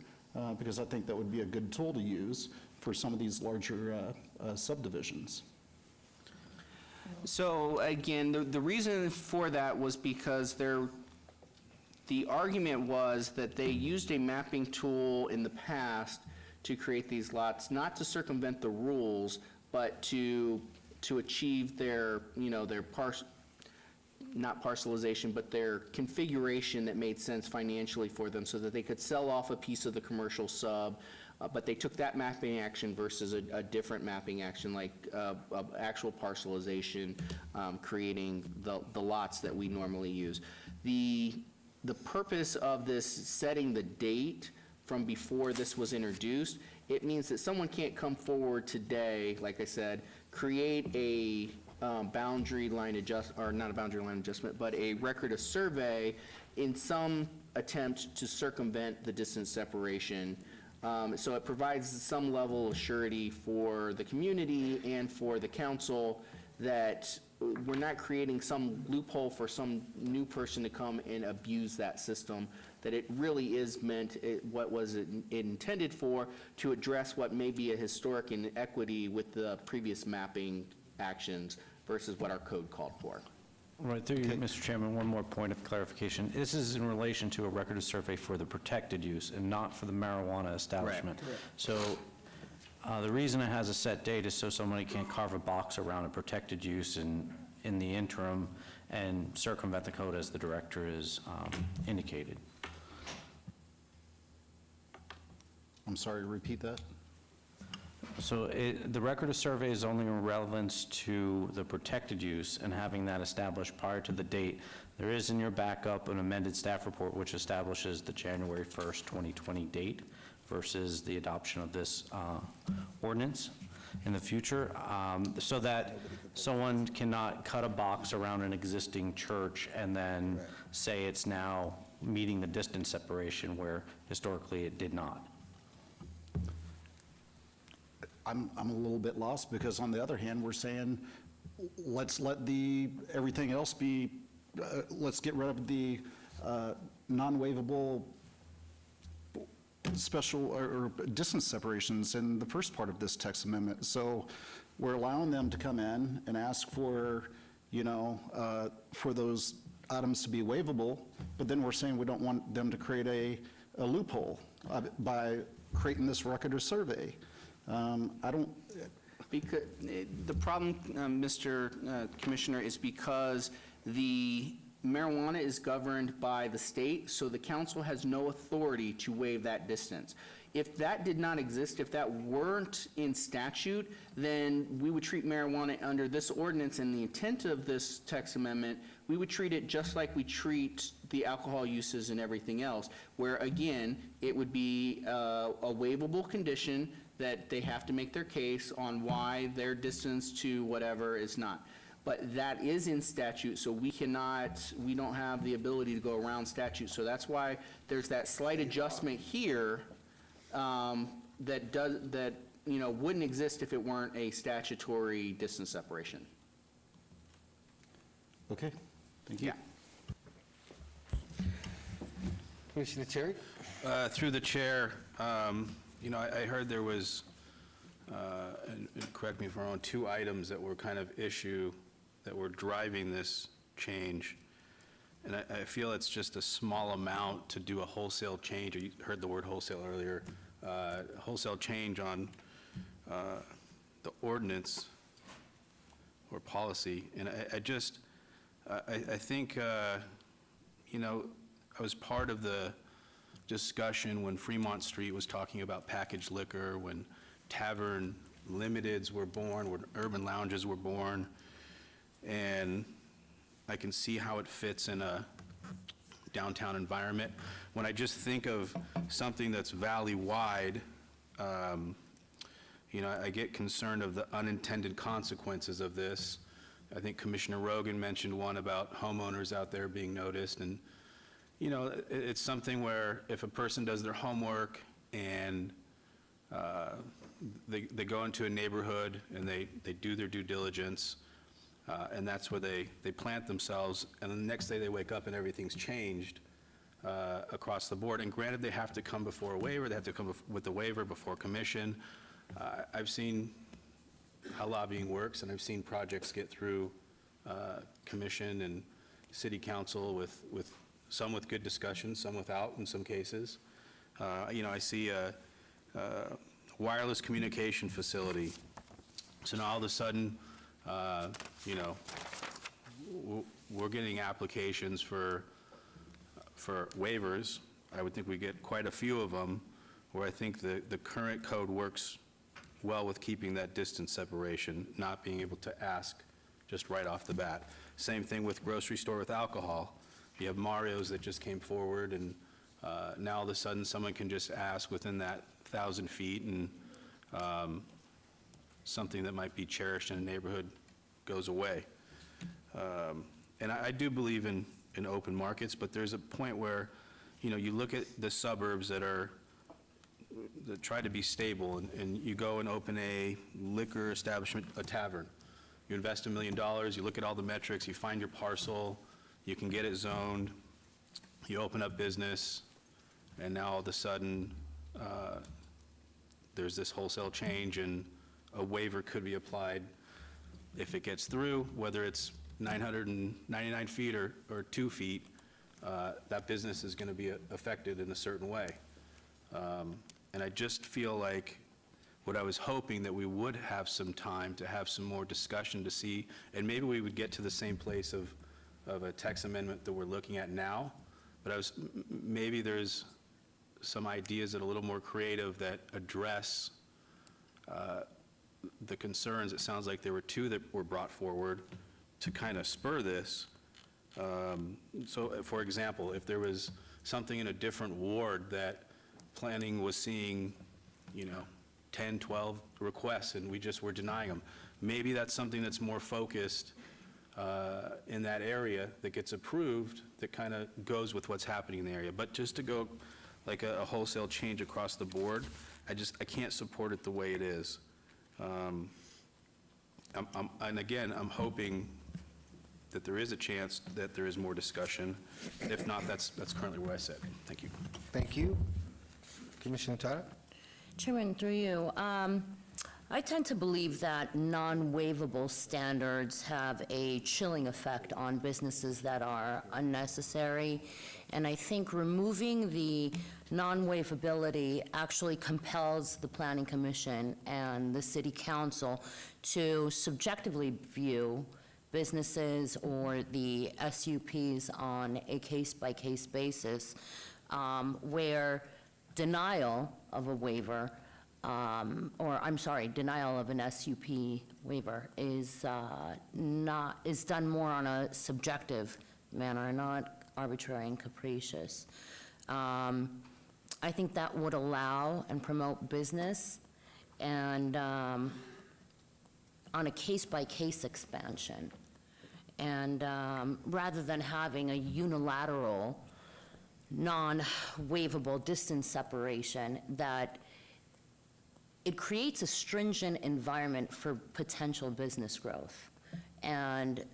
because I think that would be a good tool to use for some of these larger subdivisions. So again, the reason for that was because the argument was that they used a mapping tool in the past to create these lots, not to circumvent the rules, but to achieve their, not parcelization, but their configuration that made sense financially for them so that they could sell off a piece of the commercial sub, but they took that mapping action versus a different mapping action, like actual parcelization, creating the lots that we normally use. The purpose of this setting the date from before this was introduced, it means that someone can't come forward today, like I said, create boundary line or not a boundary line adjustment, but a record of survey in some attempt to circumvent the distance separation. So it provides some level of surety for the community and for the council that we're not creating some loophole for some new person to come and abuse that system, that it really is meant, what was it intended for, to address what may be a historic inequity with the previous mapping actions versus what our code called for. Right, through you, Mr. Chairman, one more point of clarification. This is in relation to a record of survey for the protected use and not for the marijuana establishment. Correct. So the reason it has a set date is so somebody can't carve a box around a protected use in the interim and circumvent the code as the director has indicated. I'm sorry, repeat that? So the record of survey is only in relevance to the protected use and having that established prior to the date. There is in your backup an amended staff report which establishes the January 1st, 2020 date versus the adoption of this ordinance in the future, so that someone cannot cut a box around an existing church and then say it's now meeting the distance separation where historically it did not. I'm a little bit lost because on the other hand, we're saying, let's let everything else be, let's get rid of the non-waivable special or distance separations in the first part of this text amendment. So we're allowing them to come in and ask for, for those items to be waivable, but then we're saying we don't want them to create a loophole by creating this record or survey. I don't... Because the problem, Mr. Commissioner, is because the marijuana is governed by the state, so the council has no authority to waive that distance. If that did not exist, if that weren't in statute, then we would treat marijuana under this ordinance and the intent of this text amendment, we would treat it just like we treat the alcohol uses and everything else, where again, it would be a waivable condition that they have to make their case on why their distance to whatever is not. But that is in statute, so we don't have the ability to go around statute. So that's why there's that slight adjustment here that wouldn't exist if it weren't a statutory distance separation. Okay, thank you. Yeah. Commissioner Terry? Through the chair, I heard there was, and correct me if I'm wrong, 2 items that were kind of that were driving this change. And I feel it's just a small amount to do a wholesale change. You heard the word wholesale earlier. Wholesale change on the ordinance or policy. And I think, I was part of the discussion when Fremont Street was talking about packaged liquor, when tavern limiteds were born, when urban lounges were born, and I can see how it fits in a downtown environment. When I just think of something that's valley-wide, I get concerned of the unintended consequences of this. I think Commissioner Rogan mentioned one about homeowners out there being noticed, and it's something where if a person does their homework and they go into a neighborhood and they do their due diligence, and that's where they plant themselves, and the next day they wake up and everything's changed across the board. And granted, they have to come before a waiver, they have to come with the waiver before commission. I've seen how lobbying works, and I've seen projects get through commission and city council with some with good discussions, some without in some cases. I see a wireless communication facility. So now all of a sudden, we're getting applications for waivers. I would think we get quite a few of them, where I think the current code works well with keeping that distance separation, not being able to ask just right off the bat. Same thing with grocery store with alcohol. You have Mario's that just came forward, and now all of a sudden someone can just ask within that 1,000 feet, and something that might be cherished in a neighborhood goes away. And I do believe in open markets, but there's a point where, you look at the suburbs that try to be stable, and you go and open a liquor establishment, a tavern. You invest $1 million, you look at all the metrics, you find your parcel, you can get it zoned, you open up business, and now all of a sudden, there's this wholesale change, and a waiver could be applied if it gets through, whether it's 999 feet or 2 feet, that business is going to be affected in a certain way. And I just feel like what I was hoping that we would have some time to have some more discussion to see, and maybe we would get to the same place of a text amendment that we're looking at now, but maybe there's some ideas that are a little more creative that address the concerns. It sounds like there were 2 that were brought forward to kind of spur this. So, for example, if there was something in a different ward that planning was seeing, 10, 12 requests, and we just were denying them, maybe that's something that's more focused in that area that gets approved that kind of goes with what's happening in the area. But just to go like a wholesale change across the board, I can't support it the way it is. And again, I'm hoping that there is a chance that there is more discussion. If not, that's currently where I sit. Thank you. Thank you. Commissioner Tata? Chairman, through you, I tend to believe that non-waivable standards have a chilling effect on businesses that are unnecessary, and I think removing the non-waivability actually compels the Planning Commission and the City Council to subjectively view businesses or the SUPs on a case-by-case basis, where denial of a waiver, denial of an SUP waiver is done more on a subjective manner, not arbitrary and capricious. I think that would allow and promote business and on a case-by-case expansion. And rather than having a unilateral, non-waivable distance separation, that it creates a stringent environment for potential business growth. And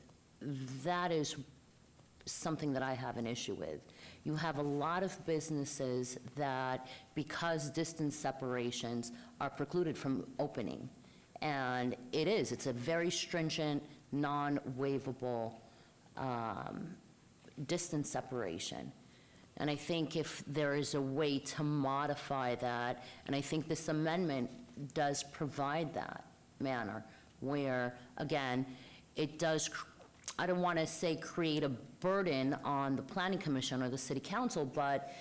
that is something that I have an issue with. You have a lot of businesses that, because distance separations are precluded from opening, and it's a very stringent, non-waivable distance separation. And I think if there is a way to modify that, and I think this amendment does provide that manner, where, again, it does, I don't want to say create a burden on the Planning Commission or the City Council, but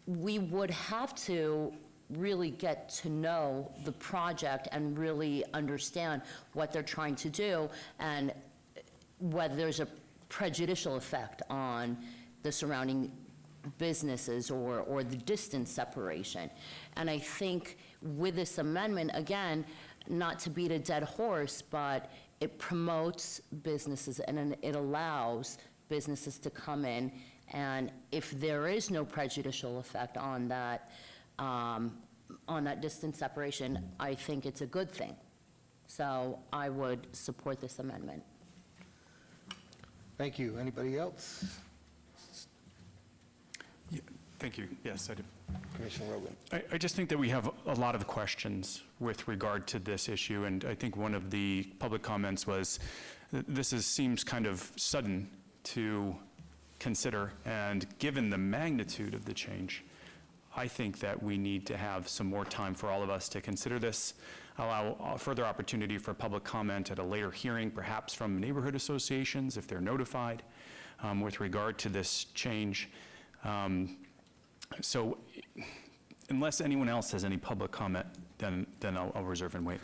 we would have to really get to know the project and really understand what they're trying to do and whether there's a prejudicial effect on the surrounding businesses or the distance separation. And I think with this amendment, again, not to beat a dead horse, but it promotes businesses and it allows businesses to come in, and if there is no prejudicial effect on that distance separation, I think it's a good thing. So I would support this amendment. Thank you. Anybody else? Thank you. Yes, I do. Commissioner Rogan. I just think that we have a lot of questions with regard to this issue, and I think one of the public comments was this seems kind of sudden to consider, and given the magnitude of the change, I think that we need to have some more time for all of us to consider this, allow further opportunity for public comment at a later hearing, perhaps from neighborhood associations if they're notified with regard to this change. So unless anyone else has any public comment, then I'll reserve and wait.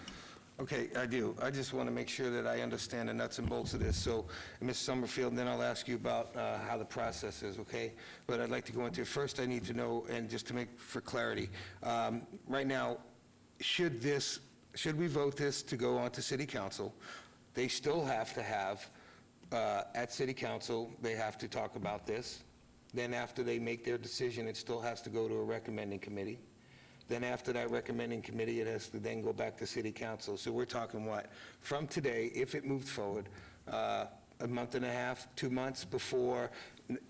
Okay, I do. I just want to make sure that I understand the nuts and bolts of this. So, Ms. Summerfield, then I'll ask you about how the process is, okay? But I'd like to go into it. First, I need to know, and just to make for clarity, right now, should this should we vote this to go on to city council, they still have to have, at city council, they have to talk about this. Then after they make their decision, it still has to go to a recommending committee. Then after that recommending committee, it has to then go back to city council. So we're talking what? From today, if it moved forward, a month and a half, 2 months before,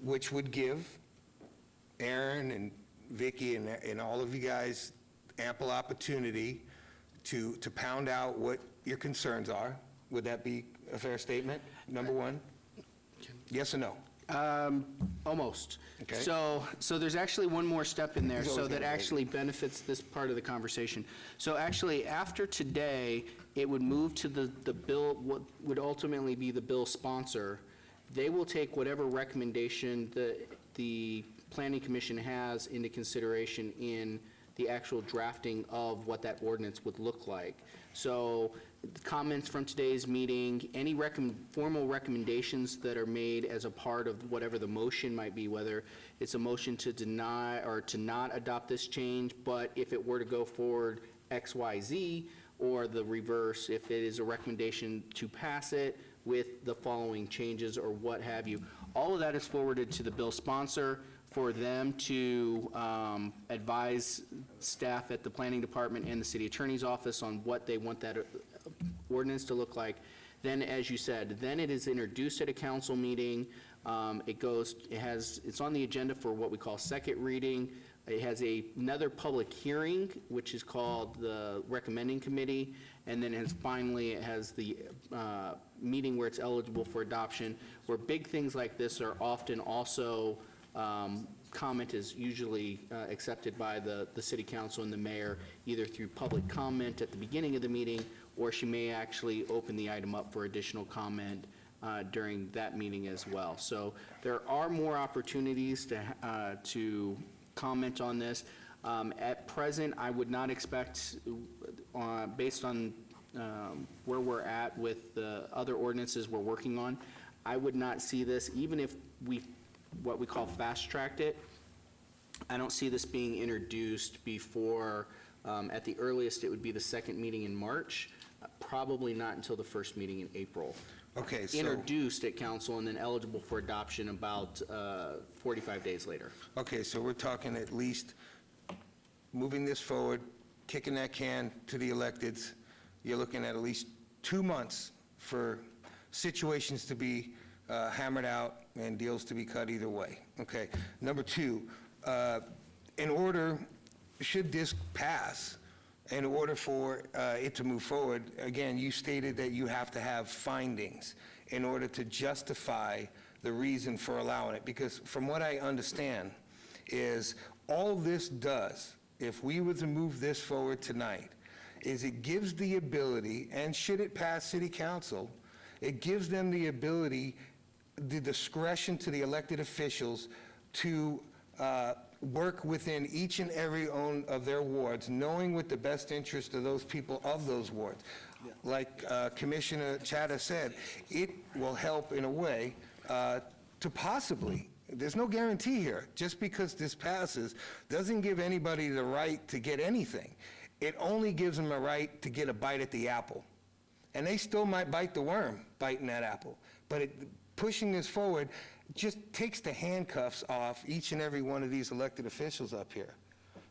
which would give Aaron and Vicky and all of you guys ample opportunity to pound out what your concerns are. Would that be a fair statement, number one? Yes or no? Almost. Okay. So there's actually one more step in there, He's so always that gonna wait. actually benefits this part of the conversation. So actually, after today, it would move to the bill, what would ultimately be the bill sponsor. They will take whatever recommendation the Planning Commission has into consideration in the actual drafting of what that ordinance would look like. So the comments from today's meeting, any formal recommendations that are made as a part of whatever the motion might be, whether it's a motion to deny or to not adopt this change, but if it were to go forward X, Y, Z, or the reverse, if it is a recommendation to pass it with the following changes or what have you. All of that is forwarded to the bill sponsor for them to advise staff at the planning department and the city attorney's office on what they want that ordinance to look like. Then, as you said, then it is introduced at a council meeting. It's on the agenda for what we call second reading. It has another public hearing, which is called the recommending committee, and then finally it has the meeting where it's eligible for adoption, where big things like this are often also comment is usually accepted by the city council and the mayor, either through public comment at the beginning of the meeting, or she may actually open the item up for additional comment during that meeting as well. So there are more opportunities to comment on this. At present, I would not expect, based on where we're at with the other ordinances we're working on, I would not see this, even if what we call fast-tracked it, I don't see this being introduced before, at the earliest, it would be the second meeting in March, probably not until the first meeting in April. Okay, so... Introduced at council and then eligible for adoption about 45 days later. Okay, so we're talking at least moving this forward, kicking that can to the electeds. You're looking at least 2 months for situations to be hammered out and deals to be cut either way. Okay. Number two, should this pass, in order for it to move forward, again, you stated that you have to have findings in order to justify the reason for allowing it. Because from what I understand is all this does, if we were to move this forward tonight, is it gives the ability, and should it pass city council, it gives them the ability, the discretion to the elected officials to work within each and every one of their wards, knowing what the best interest of those people of those wards. Like Commissioner Chata said, it will help in a way to possibly, there's no guarantee here, just because this passes doesn't give anybody the right to get anything. It only gives them a right to get a bite at the apple. And they still might bite the worm, biting that apple. But pushing this forward just takes the handcuffs off each and every one of these elected officials up here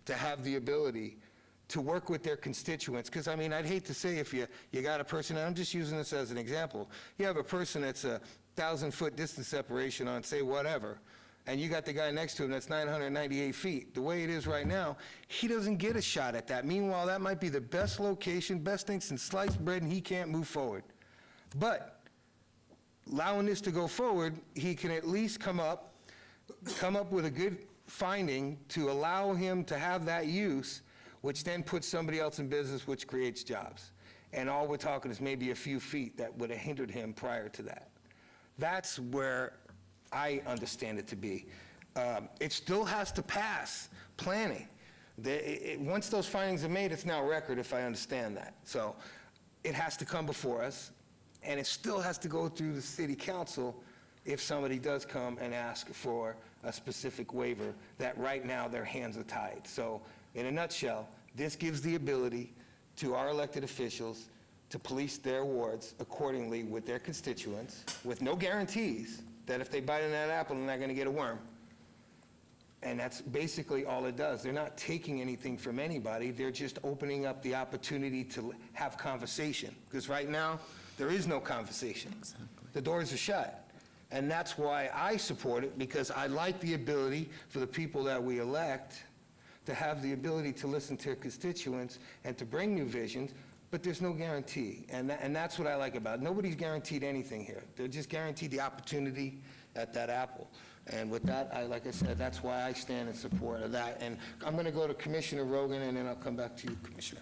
to have the ability to work with their constituents. Because, I mean, I'd hate to say if you got a person, and I'm just using this as an example, you have a person that's 1,000-foot distance separation on, say, whatever, and you got the guy next to him that's 998 feet. The way it is right now, he doesn't get a shot at that. Meanwhile, that might be the best location, best thing since sliced bread, and he can't move forward. But allowing this to go forward, he can at least come up with a good finding to allow him to have that use, which then puts somebody else in business, which creates jobs. And all we're talking is maybe a few feet that would have hindered him prior to that. That's where I understand it to be. It still has to pass planning. Once those findings are made, it's now record, if I understand that. So it has to come before us, and it still has to go through the city council if somebody does come and ask for a specific waiver, that right now their hands are tied. So in a nutshell, this gives the ability to our elected officials to police their wards accordingly with their constituents, with no guarantees that if they bite in that apple, they're not going to get a worm. And that's basically all it does. They're not taking anything from anybody. They're just opening up the opportunity to have conversation. Because right now, there is no conversation. Exactly. The doors are shut. And that's why I support it, because I like the ability for the people that we elect to have the ability to listen to their constituents and to bring new visions, but there's no guarantee. And that's what I like about it. Nobody's guaranteed anything here. They're just guaranteed the opportunity at that apple. And with that, like I said, that's why I stand in support of that. And I'm going to go to Commissioner Rogan, and then I'll come back to you, Commissioner.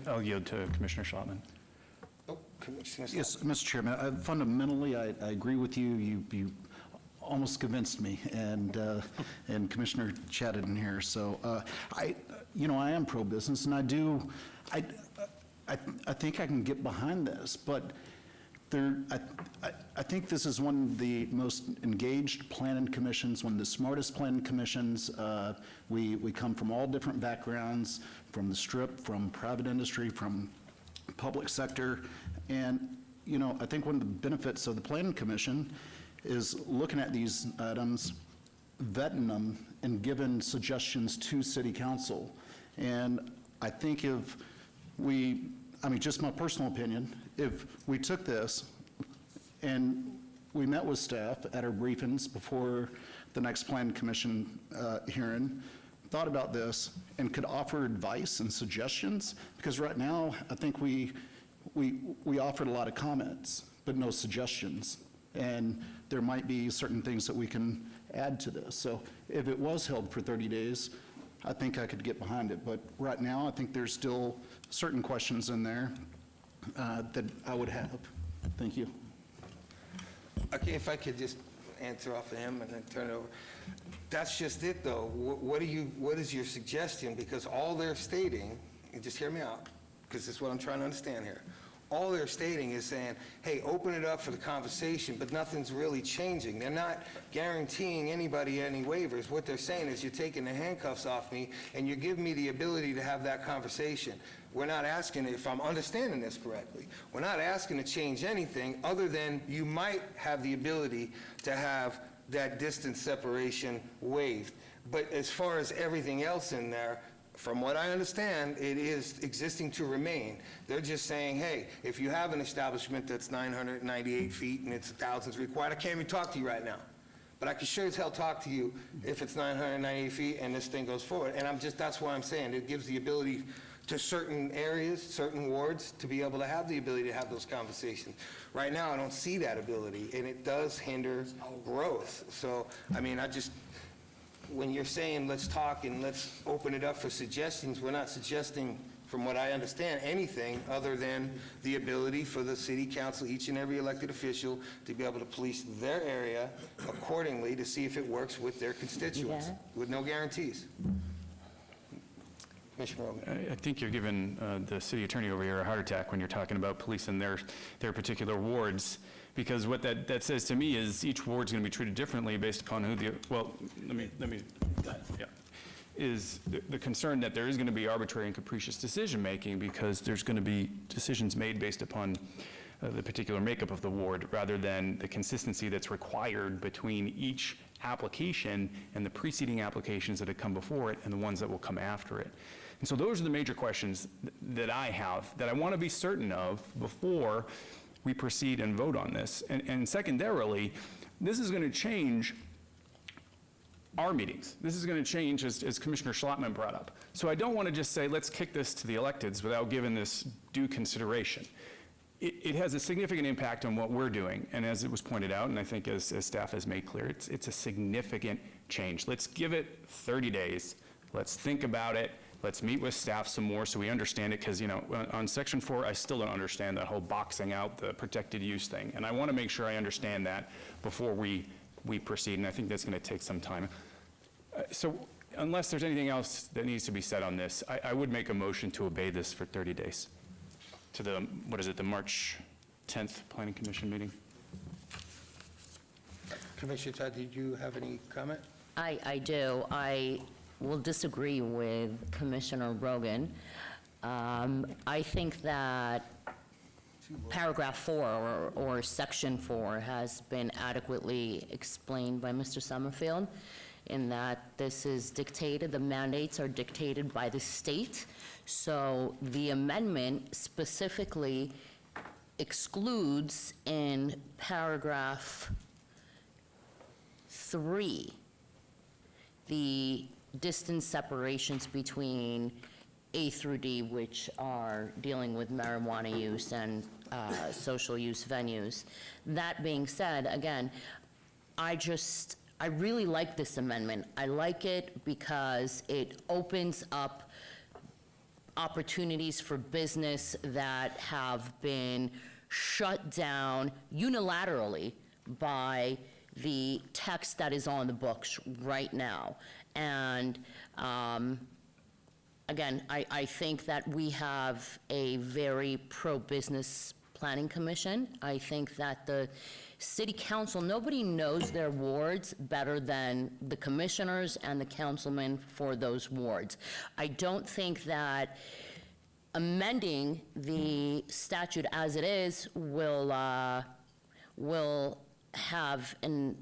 I'll yield to Commissioner Schlottman. Oh, Commissioner. Yes, Mr. Chairman, fundamentally, I agree with you. You almost convinced me, and Commissioner chatted in here. So I am pro-business, and I think I can get behind this, but I think this is one of the most engaged planning commissions, one of the smartest planning commissions. We come from all different backgrounds, from the Strip, from private industry, from public sector, and I think one of the benefits of the planning commission is looking at these items, vetting them, and giving suggestions to city council. And I think if just my personal opinion, if we took this and we met with staff at our briefings before the next Plan Commission hearing, thought about this, and could offer advice and suggestions, because right now, I think we offered a lot of comments, but no suggestions. And there might be certain things that we can add to this. So if it was held for 30 days, I think I could get behind it. But right now, I think there's still certain questions in there that I would have. Thank you. Okay, if I could just answer off of him and then turn it over. That's just it, though. What is your suggestion? Because all they're stating, and just hear me out, because this is what I'm trying to understand here. All they're stating is saying, hey, open it up for the conversation, but nothing's really changing. They're not guaranteeing anybody any waivers. What they're saying is you're taking the handcuffs off me and you're giving me the ability to have that conversation. We're not asking, if I'm understanding this correctly, we're not asking to change anything other than you might have the ability to have that distance separation waived. But as far as everything else in there, from what I understand, it is existing to remain. They're just saying, hey, if you have an establishment that's 998 feet and it's thousands required, I can't even talk to you right now. But I can sure as hell talk to you if it's 998 feet and this thing goes forward. And that's why I'm saying it gives the ability to certain areas, certain wards, to be able to have the ability to have those conversations. Right now, I don't see that ability, and it does hinder growth. So, when you're saying let's talk and let's open it up for suggestions, we're not suggesting, from what I understand, anything other than the ability for the city council, each and every elected official, to be able to police their area accordingly to see if it works with their constituents, with no guarantees. Commissioner Rogan. I think you're giving the city attorney over here a heart attack when you're talking about policing their particular wards, because what that says to me is each ward's going to be treated differently based upon who is the concern that there is going to be arbitrary and capricious decision-making, because there's going to be decisions made based upon the particular makeup of the ward, rather than the consistency that's required between each application and the preceding applications that have come before it and the ones that will come after it. And so those are the major questions that I have, that I want to be certain of before we proceed and vote on this. And secondarily, this is going to change our meetings. This is going to change, as Commissioner Schlottman brought up. So I don't want to just say, let's kick this to the electeds without giving this due consideration. It has a significant impact on what we're doing, and as it was pointed out, and I think as staff has made clear, it's a significant change. Let's give it 30 days. Let's think about it. Let's meet with staff some more so we understand it, because, on Section 4, I still don't understand that whole boxing out the protected use thing, and I want to make sure I understand that before we proceed, and I think that's going to take some time. So unless there's anything else that needs to be said on this, I would make a motion to obey this for 30 days to the March 10th Planning Commission meeting. Commissioner Todd, did you have any comment? I do. I will disagree with Commissioner Rogan. I think that paragraph 4 or section 4 has been adequately explained by Mr. Summerfield in that this is dictated, the mandates are dictated by the state. So the amendment specifically excludes in paragraph 3 the distance separations between A through D, which are dealing with marijuana use and social use venues. That being said, again, I really like this amendment. I like it because it opens up opportunities for business that have been shut down unilaterally by the text that is on the books right now. And again, I think that we have a very pro-business planning commission. I think that the city council, nobody knows their wards better than the commissioners and the councilmen for those wards. I don't think that amending the statute as it is will have an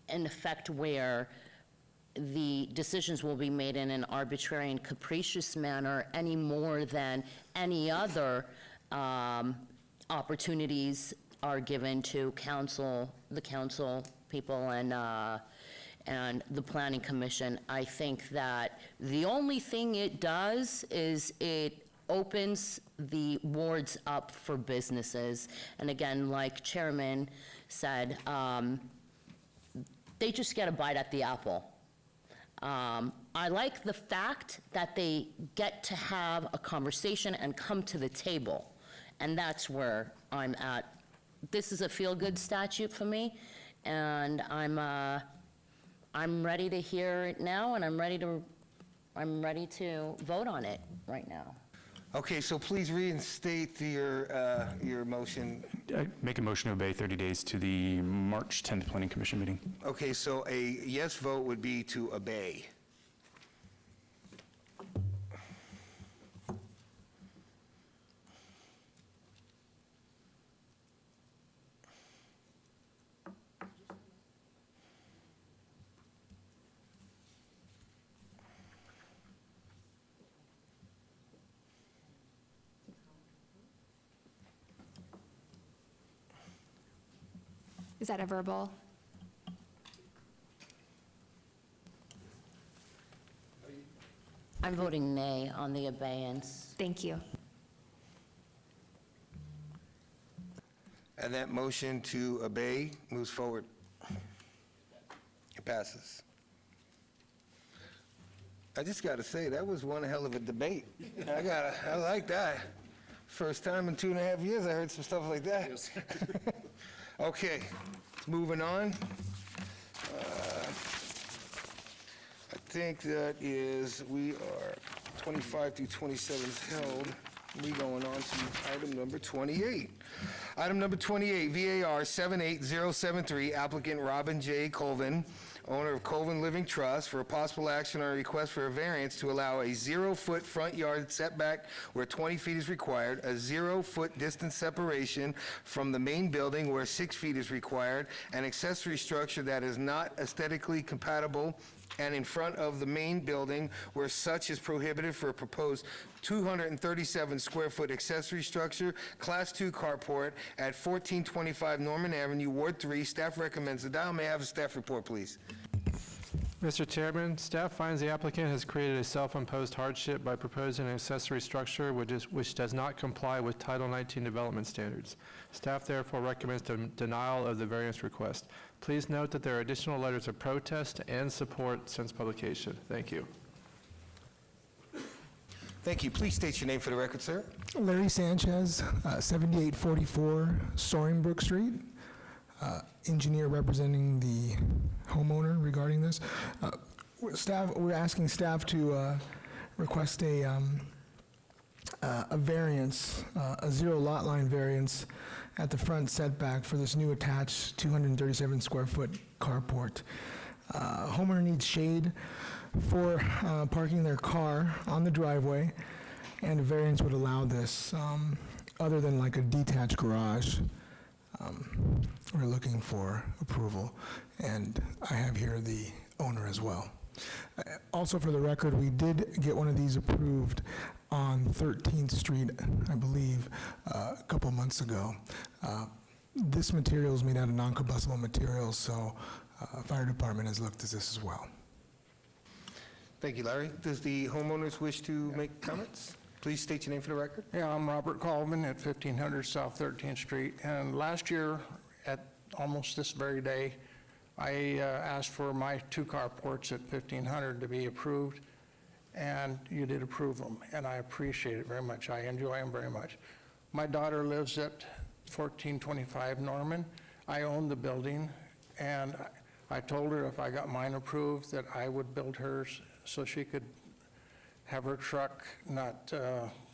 effect where the decisions will be made in an arbitrary and capricious manner any more than any other opportunities are given to the council people and the planning commission. I think that the only thing it does is it opens the wards up for businesses. And again, like Chairman said, they just get a bite at the apple. I like the fact that they get to have a conversation and come to the table, and that's where I'm at. This is a feel-good statute for me, and I'm ready to hear it now, and I'm ready to vote on it right now. Okay, so please reinstate your motion. I make a motion to obey 30 days to the March 10th Planning Commission meeting. Okay, so a yes vote would be to obey. Is that a verbal? I'm voting nay on the abeyance. Thank you. And that motion to obey moves forward. It passes. I just got to say, that was one hell of a debate. I like that. First time in 2.5 years I heard some stuff like that. Yes. Okay, moving on. I think that is, we are 25 through 27 is held. We going on to item number 28. Item number 28, VAR 78073, applicant Robin J. Colvin, owner of Colvin Living Trust, for a possible action on a request for a variance to allow a 0-foot front yard setback where 20 feet is required, a 0-foot distance separation from the main building where 6 feet is required, an accessory structure that is not aesthetically compatible and in front of the main building where such is prohibited for a proposed 237-square-foot accessory structure, Class 2 carport at 1425 Norman Avenue, Ward 3. Staff recommends the dial. May I have a staff report, please? Mr. Chairman, staff finds the applicant has created a self-imposed hardship by proposing an accessory structure which does not comply with Title 19 development standards. Staff therefore recommends denial of the variance request. Please note that there are additional letters of protest and support since publication. Thank you. Thank you. Please state your name for the record, sir. Larry Sanchez, 7844 Soaringbrook Street. Engineer representing the homeowner regarding this. We're asking staff to request a variance, a zero lot line variance at the front setback for this new attached 237 square foot carport. Homeowner needs shade for parking their car on the driveway, and a variance would allow this, other than like a detached garage. We're looking for approval, and I have here the owner as well. Also, for the record, we did get one of these approved on 13th Street, I believe, a couple months ago. This material is made out of non-combustible materials, so fire department has looked at this as well. Thank you, Larry. Does the homeowners wish to make comments? Please state your name for the record. Yeah, I'm Robert Colvin at 1500 South 13th Street. And last year, at almost this very day, I asked for my 2 carports at 1500 to be approved, and you did approve them, and I appreciate it very much. I enjoy them very much. My daughter lives at 1425 Norman. I own the building, and I told her if I got mine approved that I would build hers so she could have her truck not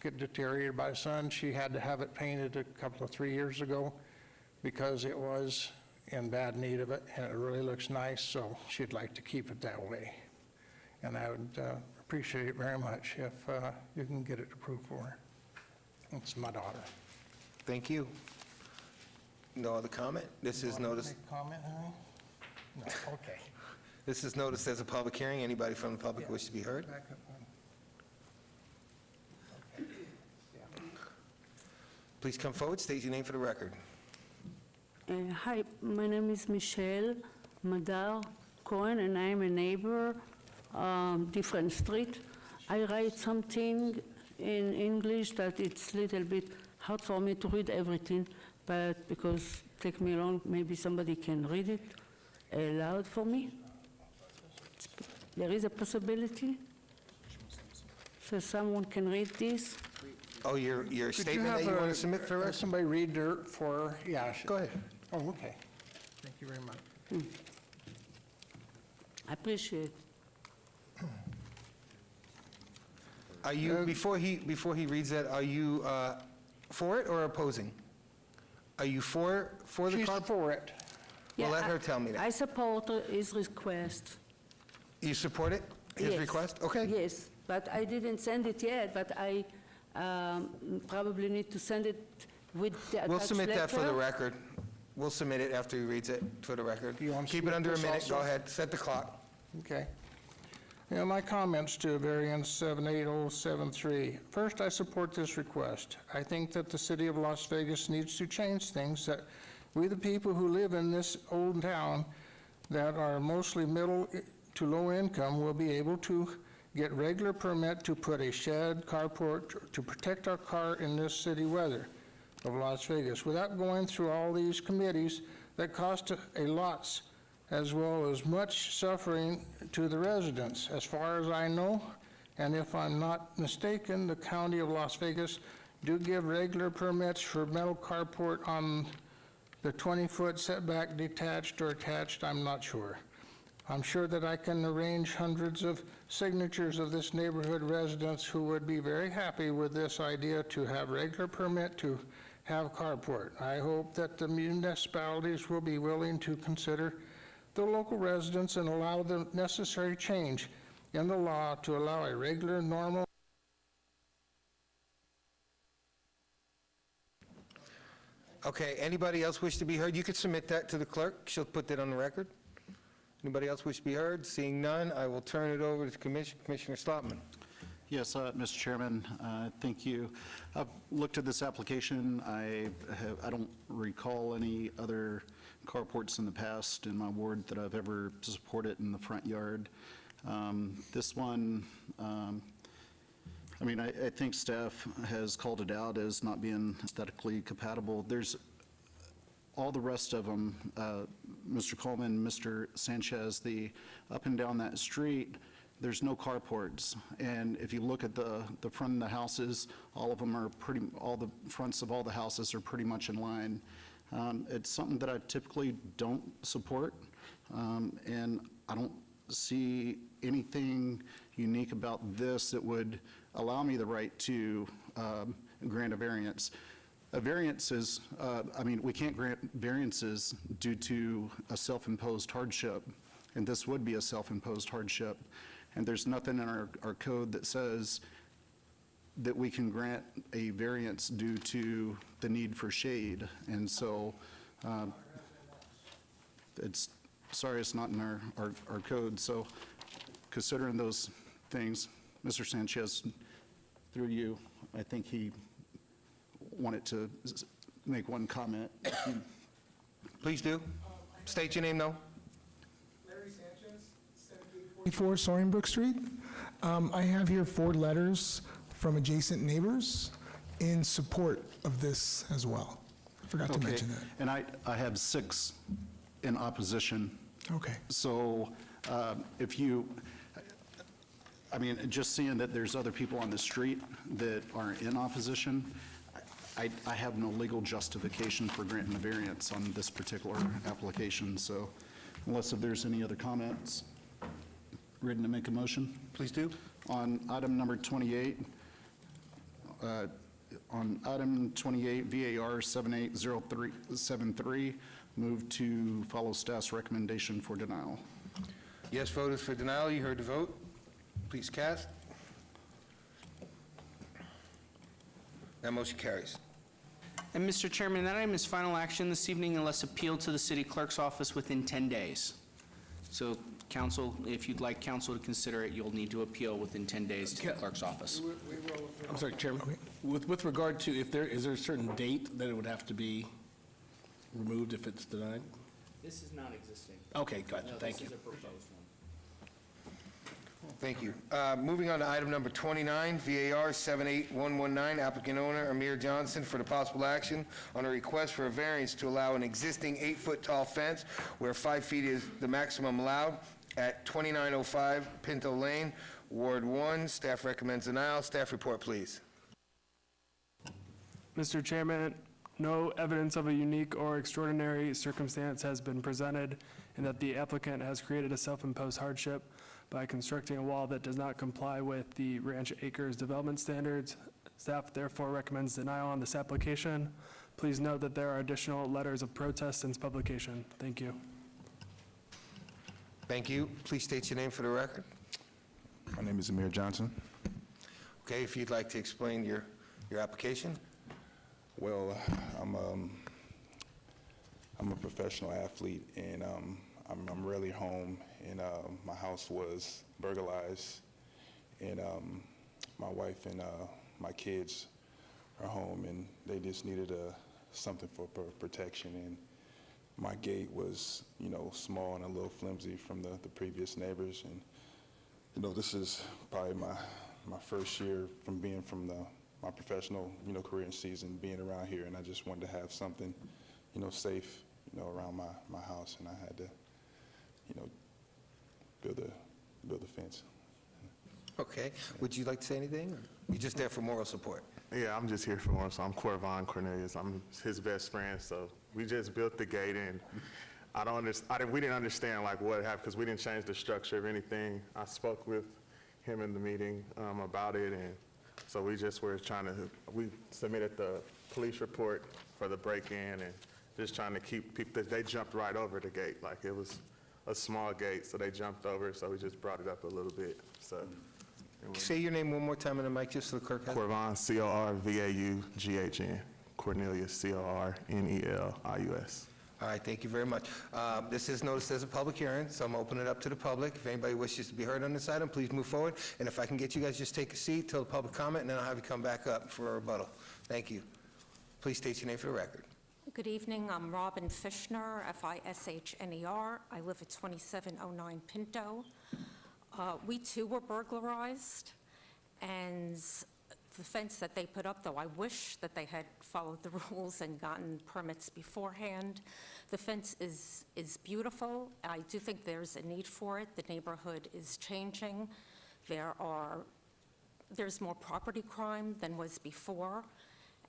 get deteriorated by the sun. She had to have it painted a couple of 3 years ago because it was in bad need of it, and it really looks nice, so she'd like to keep it that way. And I would appreciate it very much if you can get it approved for her. It's my daughter. Thank you. No other comment? This is noticed. Comment, honey? No, okay. This is noticed as a public hearing. Anybody from the public wish to be heard? Back up one. Please come forward, state your name for the record. Hi, my name is Michelle Madar Cohen, and I'm a neighbor, different street. I write something in English that it's a little bit hard for me to read everything, but because it takes me long, maybe somebody can read it aloud for me. There is a possibility, so someone can read this. Oh, your Could you statement that have you want to submit for us? somebody read dirt for, yeah. Go ahead. Oh, okay. Thank you very much. I appreciate. Are you, before he reads that, are you for it or opposing? Are you for the She's car? for it. Well, Yeah, let her tell me that. I support his request. You support it, his Yes. request? Okay. Yes, but I didn't send it yet, but I probably need to send it with the attached We'll submit that for the letter. record. We'll submit it after he reads it for the record. You want to Keep it submit under a this minute. also? Go ahead, set the clock. Okay. Yeah, my comments to variance 78073. First, I support this request. I think that the city of Las Vegas needs to change things, that we, the people who live in this old town that are mostly middle to low income, will be able to get regular permit to put a shed, carport, to protect our car in this city weather of Las Vegas without going through all these committees that cost a lot, as well as much suffering to the residents. As far as I know, and if I'm not mistaken, the county of Las Vegas do give regular permits for metal carport on the 20-foot setback, detached or attached, I'm not sure. I'm sure that I can arrange hundreds of signatures of this neighborhood residents who would be very happy with this idea to have regular permit to have carport. I hope that the municipalities will be willing to consider the local residents and allow the necessary change in the law to allow a regular, normal. Okay, anybody else wish to be heard? You could submit that to the clerk. She'll put that on the record. Anybody else wish to be heard? Seeing none, I will turn it over to Commissioner Slotman. Yes, Mr. Chairman, thank you. I've looked at this application. I don't recall any other carports in the past in my ward that I've ever supported in the front yard. This one, I mean, I think staff has called it out as not being aesthetically compatible. There's all the rest of them, Mr. Coleman, Mr. Sanchez, the up and down that street, there's no carports. And if you look at the front of the houses, all of them are all the fronts of all the houses are pretty much in line. It's something that I typically don't support, and I don't see anything unique about this that would allow me the right to grant a variance. A variance is, I mean, we can't grant variances due to a self-imposed hardship, and this would be a self-imposed hardship. And there's nothing in our code that says that we can grant a variance due to the need for shade. And so sorry, it's not in our code. So considering those things, Mr. Sanchez, through you, I think he wanted to make one comment. Please do. State your name, though. Larry Sanchez, 7844 Soaringbrook Street. I have here 4 letters from adjacent neighbors in support of this as well. Forgot to mention that. And I have 6 in opposition. Okay. So if you, I mean, just seeing that there's other people on the street that are in opposition, I have no legal justification for granting a variance on this particular application. So unless if there's any other comments, ready to make a motion? Please do. On item number 28, VAR 780373, move to follow staff's recommendation for denial. Yes vote is for denial. You heard the vote. Please cast. That motion carries. And Mr. Chairman, that item is final action this evening unless appealed to the city clerk's office within 10 days. So council, if you'd like council to consider it, you'll need to appeal within 10 days to the clerk's office. I'm sorry, Chairman. With regard to, is there a certain date that it would have to be removed if it's denied? This is not existing. Okay, gotcha, thank you. This is a proposed one. Thank you. Moving on to item number 29, VAR 78119, applicant owner Amir Johnson for the possible action on a request for a variance to allow an existing 8-foot tall fence where 5 feet is the maximum allowed at 2905 Pinto Lane, Ward 1. Staff recommends denial. Staff report, please. Mr. Chairman, no evidence of a unique or extraordinary circumstance has been presented, and that the applicant has created a self-imposed hardship by constructing a wall that does not comply with the Ranch Acres development standards. Staff therefore recommends denial on this application. Please note that there are additional letters of protest since publication. Thank you. Thank you. Please state your name for the record. My name is Amir Johnson. Okay, if you'd like to explain your application. Well, I'm a professional athlete, and I'm rarely home, and my house was burglarized, and my wife and my kids are home, and they just needed something for protection, and my gate was, small and a little flimsy from the previous neighbors, and this is probably my first year from being from my professional, career and season, being around here, and I just wanted to have something, safe, around my house, and I had to, build a fence. Okay. Would you like to say anything? Or you just there for moral support? Yeah, I'm just here for more. So I'm Corvon Cornelius. I'm his best friend. So we just built the gate, and we didn't understand like what happened because we didn't change the structure of anything. I spoke with him in the meeting about it, and so we just were we submitted the police report for the break-in, and just trying to keep people. They jumped right over the gate, like it was a small gate, so they jumped over. So we just brought it up a little bit. So. Say your name one more time in the mic, just so the clerk has it. Corvon, C-O-R-V-A-U-G-H-N. Cornelius, C-O-R-N-E-L-I-U-S. All right, thank you very much. This is noticed as a public hearing, so I'm going to open it up to the public. If anybody wishes to be heard on this item, please move forward. And if I can get you guys just take a seat till the public comment, and then I'll have you come back up for a rebuttal. Thank you. Please state your name for the record. Good evening. I'm Robin Fishner, F-I-S-H-N-E-R. I live at 2709 Pinto. We too were burglarized, and the fence that they put up, though I wish that they had followed the rules and gotten permits beforehand. The fence is beautiful. I do think there's a need for it. The neighborhood is changing. There's more property crime than was before,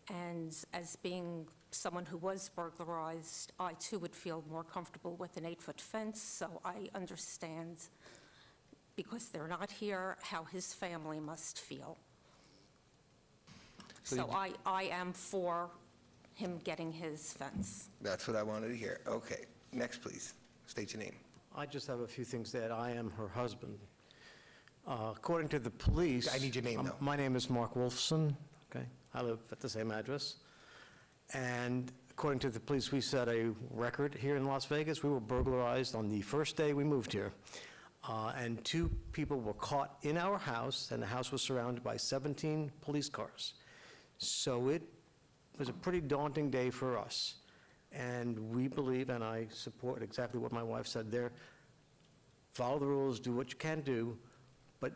and as being someone who was burglarized, I too would feel more comfortable with an 8-foot fence, so I understand, because they're not here, how his family must feel. So I am for him getting his fence. That's what I wanted to hear. Okay, next, please. State your name. I just have a few things that I am her husband. According to the police... I need your name, though. My name is Mark Wolfson, okay? I live at the same address. And according to the police, we set a record here in Las Vegas. We were burglarized on the first day we moved here. And 2 people were caught in our house, and the house was surrounded by 17 police cars. So it was a pretty daunting day for us. And we believe, and I support exactly what my wife said there, follow the rules, do what you can do, but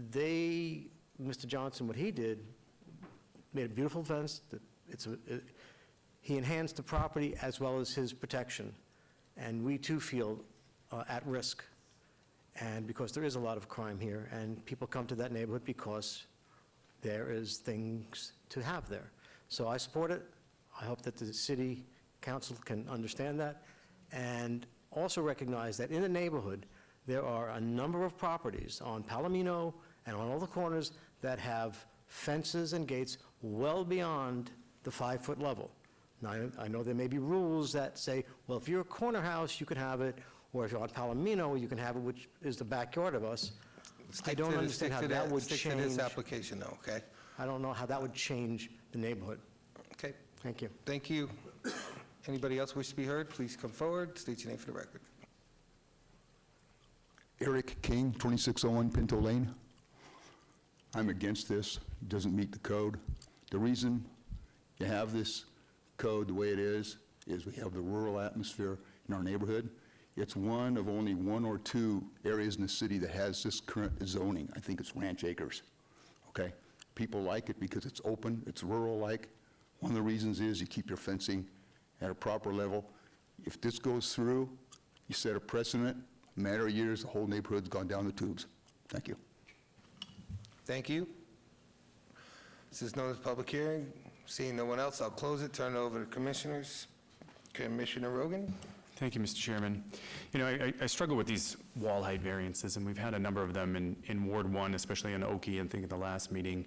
Mr. Johnson, what he did, made a beautiful fence. He enhanced the property as well as his protection, and we too feel at risk. And because there is a lot of crime here, and people come to that neighborhood because there is things to have there. So I support it. I hope that the city council can understand that, and also recognize that in the neighborhood, there are a number of properties on Palomino and on all the corners that have fences and gates well beyond the 5-foot level. Now, I know there may be rules that say, well, if you're a corner house, you can have it, or if you're on Palomino, you can have it, which is the backyard of us. I don't understand how that would change. Stick to this application, though, okay? I don't know how that would change the neighborhood. Okay. Thank you. Thank you. Anybody else wish to be heard, please come forward, state your name for the record. Eric King, 2601 Pinto Lane. I'm against this. It doesn't meet the code. The reason you have this code the way it is we have the rural atmosphere in our neighborhood. It's one of only 1 or 2 areas in the city that has this current zoning. I think it's Ranch Acres, okay? People like it because it's open, it's rural-like. One of the reasons is you keep your fencing at a proper level. If this goes through, you set a precedent. In a matter of years, the whole neighborhood's gone down the tubes. Thank you. Thank you. This is known as public hearing. Seeing no one else, I'll close it, turn it over to commissioners. Commissioner Rogan? Thank you, Mr. Chairman. You know, I struggle with these wall height variances, and we've had a number of them in Ward 1, especially in Oakey, and think of the last meeting.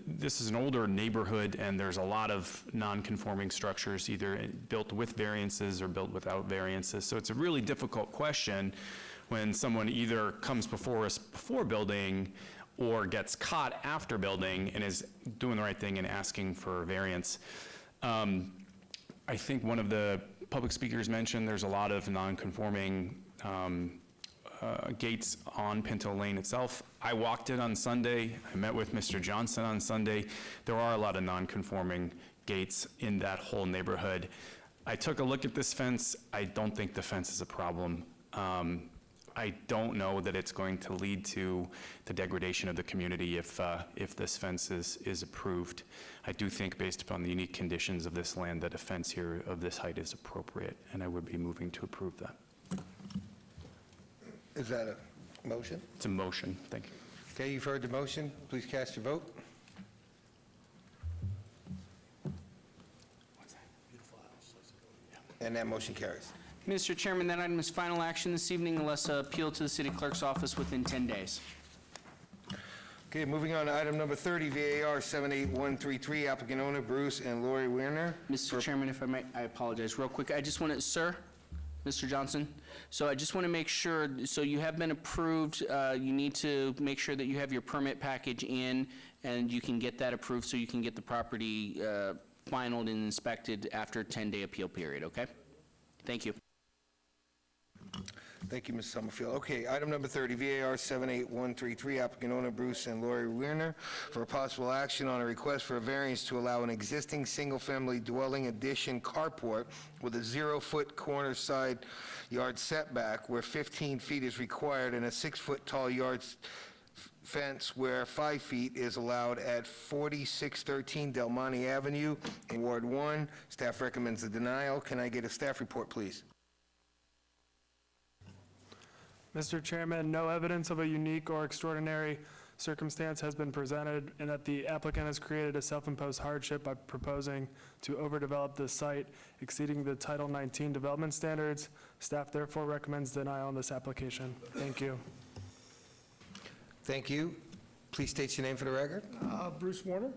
This is an older neighborhood, and there's a lot of non-conforming structures, either built with variances or built without variances. So it's a really difficult question when someone either comes before us before building or gets caught after building and is doing the right thing and asking for a variance. I think one of the public speakers mentioned there's a lot of non-conforming gates on Pinto Lane itself. I walked it on Sunday. I met with Mr. Johnson on Sunday. There are a lot of non-conforming gates in that whole neighborhood. I took a look at this fence. I don't think the fence is a problem. I don't know that it's going to lead to the degradation of the community if this fence is approved. I do think, based upon the unique conditions of this land, that a fence here of this height is appropriate, and I would be moving to approve that. Is that a motion? It's a motion. Thank you. Okay, you've heard the motion. Please cast your vote. And that motion carries. Mr. Chairman, that item is final action this evening unless appealed to the city clerk's office within 10 days. Okay, moving on to item number 30, VAR 78133, applicant owner Bruce and Lori Werner. Mr. Chairman, if I might, I apologize real quick. I just want to, sir, Mr. Johnson, so I just want to make sure, so you have been approved. You need to make sure that you have your permit package in, and you can get that approved so you can get the property finalized and inspected after a 10-day appeal period, okay? Thank you. Thank you, Ms. Summerfield. Okay, item number 30, VAR 78133, applicant owner Bruce and Lori Werner for a possible action on a request for a variance to allow an existing single-family dwelling addition carport with a 0-foot corner side yard setback where 15 feet is required and a 6-foot tall yard fence where 5 feet is allowed at 4613 Del Monte Avenue in Ward 1. Staff recommends a denial. Can I get a staff report, please? Mr. Chairman, no evidence of a unique or extraordinary circumstance has been presented, and that the applicant has created a self-imposed hardship by proposing to overdevelop the site exceeding the Title 19 development standards. Staff therefore recommends denial on this application. Thank you. Thank you. Please state your name for the record. Bruce Warner?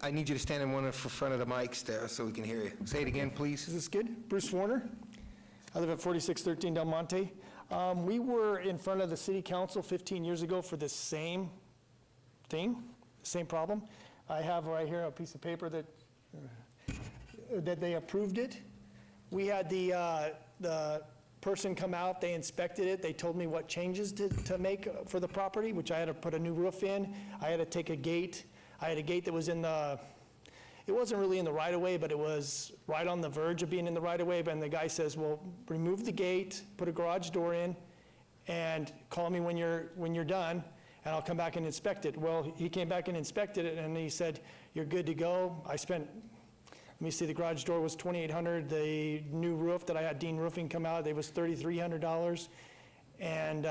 I need you to stand in one of the front of the mics there so we can hear you. Say it again, please. Is this good? Bruce Warner. I live at 4613 Del Monte. We were in front of the city council 15 years ago for this same thing, same problem. I have right here a piece of paper that they approved it. We had the person come out, they inspected it, they told me what changes to make for the property, which I had to put a new roof in. I had to take a gate. I had a gate that was in the, it wasn't really in the right-of-way, but it was right on the verge of being in the right-of-way. And the guy says, well, remove the gate, put a garage door in, and call me when you're done, and I'll come back and inspect it. Well, he came back and inspected it, and he said, you're good to go. I spent, let me see, the garage door was $2,800. The new roof that I had Dean Roofing come out, it was $3,300. And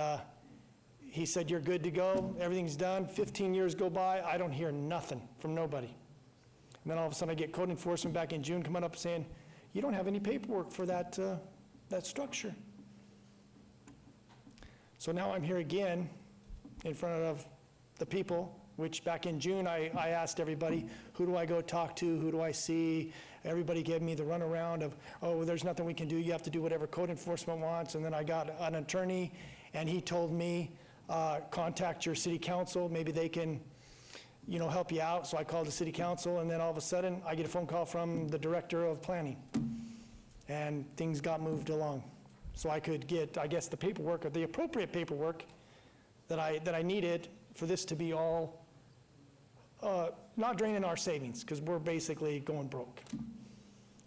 he said, you're good to go. Everything's done. 15 years go by. I don't hear nothing from nobody. And then all of a sudden I get code enforcement back in June coming up saying, you don't have any paperwork for that structure. So now I'm here again in front of the people, which back in June I asked everybody, who do I go talk to, who do I see? Everybody gave me the runaround of, oh, there's nothing we can do, you have to do whatever code enforcement wants. And then I got an attorney, and he told me, contact your city council, maybe they can help you out. So I called the city council, and then all of a sudden, I get a phone call from the director of planning. And things got moved along. So I could get, I guess, the paperwork, or the appropriate paperwork that I needed for this to be all, not draining our savings, because we're basically going broke.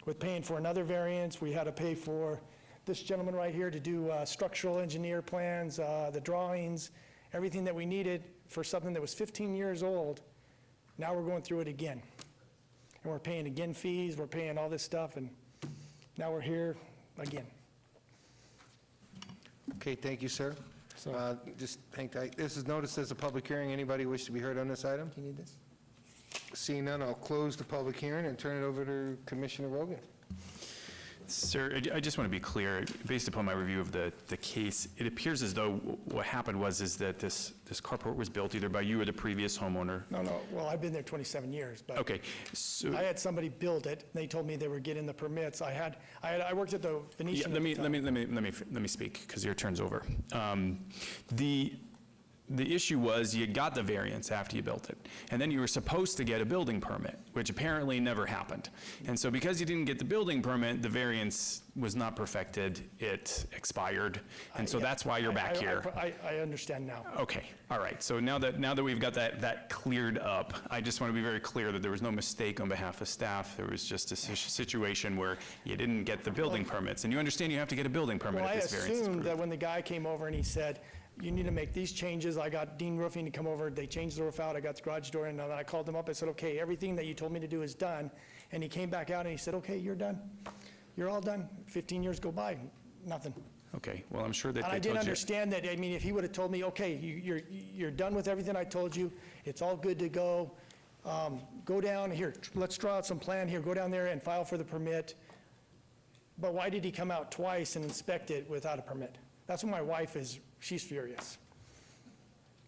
With paying for another variance, we had to pay for this gentleman right here to do structural engineer plans, the drawings, everything that we needed for something that was 15 years old. Now we're going through it again. And we're paying again fees, we're paying all this stuff, and now we're here again. Okay, thank you, sir. Just hang tight. This is noticed as a public hearing. Anybody wish to be heard on this item? Do you need this? Seeing none, I'll close the public hearing and turn it over to Commissioner Rogan. Sir, I just want to be clear, based upon my review of the case, it appears as though what happened is that this carport was built either by you or the previous homeowner. No, well, I've been there 27 years, but Okay, so I had somebody build it, and they told me they were getting the permits. I worked at the Venetian. let me speak, because your turn's over. The issue was you got the variance after you built it, and then you were supposed to get a building permit, which apparently never happened. And so because you didn't get the building permit, the variance was not perfected, it expired, and so that's why you're back here. I understand now. Okay, all right, so now that we've got that cleared up, I just want to be very clear that there was no mistake on behalf of staff. There was just a situation where you didn't get the building permits, and you understand you have to get a building permit Well, I if this variance is assumed approved. that when the guy came over and he said, you need to make these changes, I got Dean Roofing to come over, they changed the roof out, I got the garage door in, and I called him up, I said, okay, everything that you told me to do is done. And he came back out and he said, okay, you're done. You're all done. 15 years go by, nothing. Okay, well, I'm sure that And they I didn't told you. understand that, I mean, if he would have told me, okay, you're done with everything I told you, it's all good to go, go down here, let's draw out some plan here, go down there and file for the permit. But why did he come out twice and inspect it without a permit? That's what my wife is, she's furious.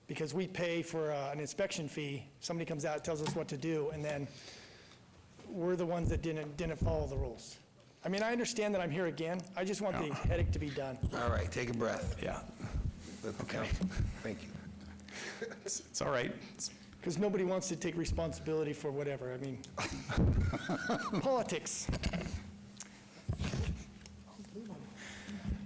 Because we pay for an inspection fee, somebody comes out, tells us what to do, and then we're the ones that didn't follow the rules. I mean, I understand that I'm here again, I just want the headache to be done. All right, take a breath. Yeah. Okay. Thank you. It's all right. Because nobody wants to take responsibility for whatever, I mean, politics.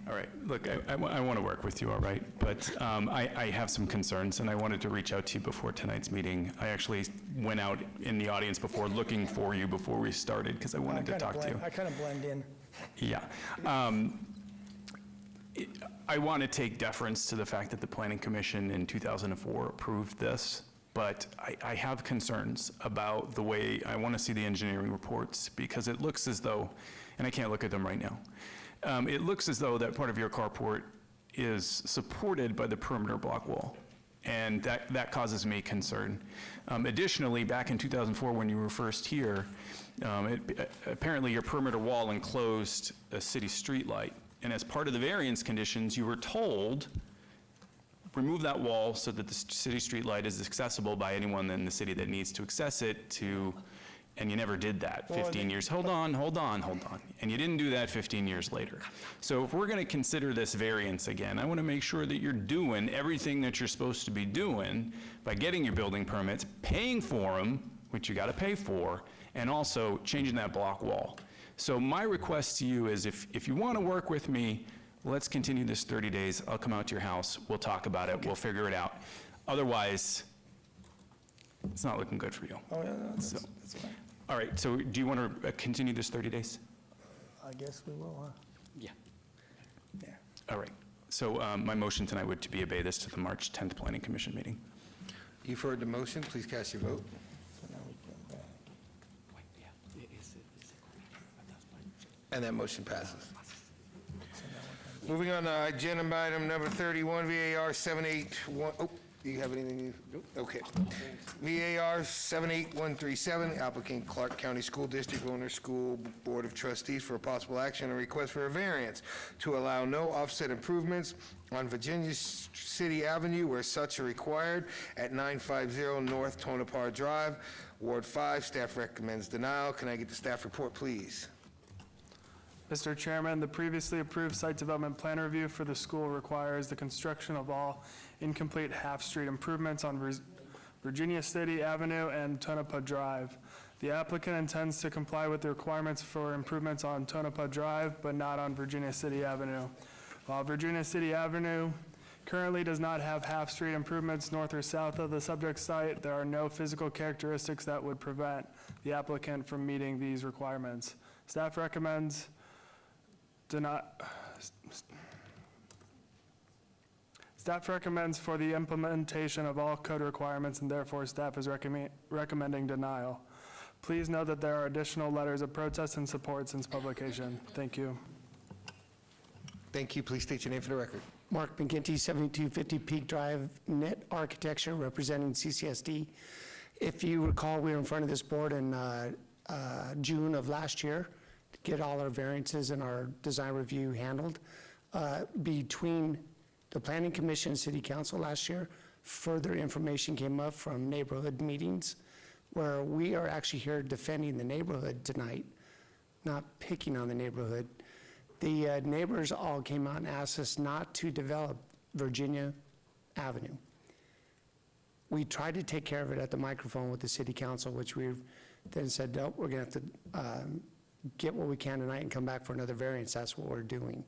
All right, look, I want to work with you, all right, but I have some concerns, and I wanted to reach out to you before tonight's meeting. I actually went out in the audience before looking for you before we started, because I wanted to talk to you. I kind of blend in. Yeah. I want to take deference to the fact that the Planning Commission in 2004 approved this, but I have concerns about the way I want to see the engineering reports, because it looks as though, and I can't look at them right now, it looks as though that part of your carport is supported by the perimeter block wall, and that causes me concern. Additionally, back in 2004, when you were first here, apparently your perimeter wall enclosed a city street light, and as part of the variance conditions, you were told, remove that wall so that the city street light is accessible by anyone in the city that needs to access it to and you never did that 15 years. Hold on. And you didn't do that 15 years later. So if we're going to consider this variance again, I want to make sure that you're doing everything that you're supposed to be doing by getting your building permits, paying for them, which you got to pay for, and also changing that block wall. So my request to you is if you want to work with me, let's continue this 30 days. I'll come out to your house. We'll talk about it. We'll figure it out. Otherwise, it's not looking good for you. Oh, yeah, no, So- that's fine. All right, so do you want to continue this 30 days? I guess we will, huh? Yeah. Yeah. All right. So my motion tonight would to be obey this to the March 10th Planning Commission meeting. You've heard the motion, please cast your vote. And that motion passes. Moving on to agenda item number 31, VAR 781, oh, do you have anything? Nope. Okay. VAR 78137, applicant Clark County School District Owner School Board of Trustees for a possible action and request for a variance to allow no offset improvements on Virginia City Avenue where such are required at 950 North Tonopah Drive, Ward 5. Staff recommends denial. Can I get the staff report, please? Mr. Chairman, the previously approved site development plan review for the school requires the construction of all incomplete half-street improvements on Virginia City Avenue and Tonopah Drive. The applicant intends to comply with the requirements for improvements on Tonopah Drive, but not on Virginia City Avenue. While Virginia City Avenue currently does not have half-street improvements north or south of the subject site, there are no physical characteristics that would prevent the applicant from meeting these requirements. Staff recommends Staff recommends for the implementation of all code requirements, and therefore staff is recommending denial. Please note that there are additional letters of protest and support since publication. Thank you. Thank you. Please state your name for the record. Mark McGinty, 7250 Peak Drive, Net Architecture, representing CCSD. If you recall, we were in front of this board in June of last year to get all our variances and our design review handled. Between the Planning Commission and City Council last year, further information came up from neighborhood meetings where we are actually here defending the neighborhood tonight, not picking on the neighborhood. The neighbors all came out and asked us not to develop Virginia Avenue. We tried to take care of it at the microphone with the City Council, which we've then said, nope, we're going to have to get what we can tonight and come back for another variance. That's what we're doing.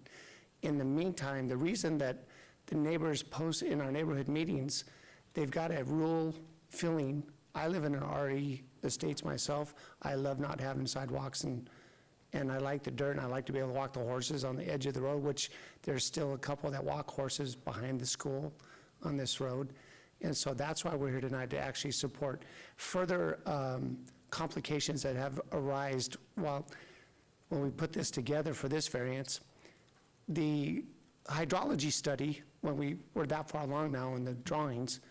In the meantime, the reason that the neighbors post in our neighborhood meetings, they've got a rural feeling. I live in an RE estates myself. I love not having sidewalks, and I like the dirt, and I like to be able to walk the horses on the edge of the road, which there's still a couple that walk horses behind the school on this road. And so that's why we're here tonight, to actually support further complications that have arisen when we put this together for this variance. The hydrology study, when we were that far along now in the drawings,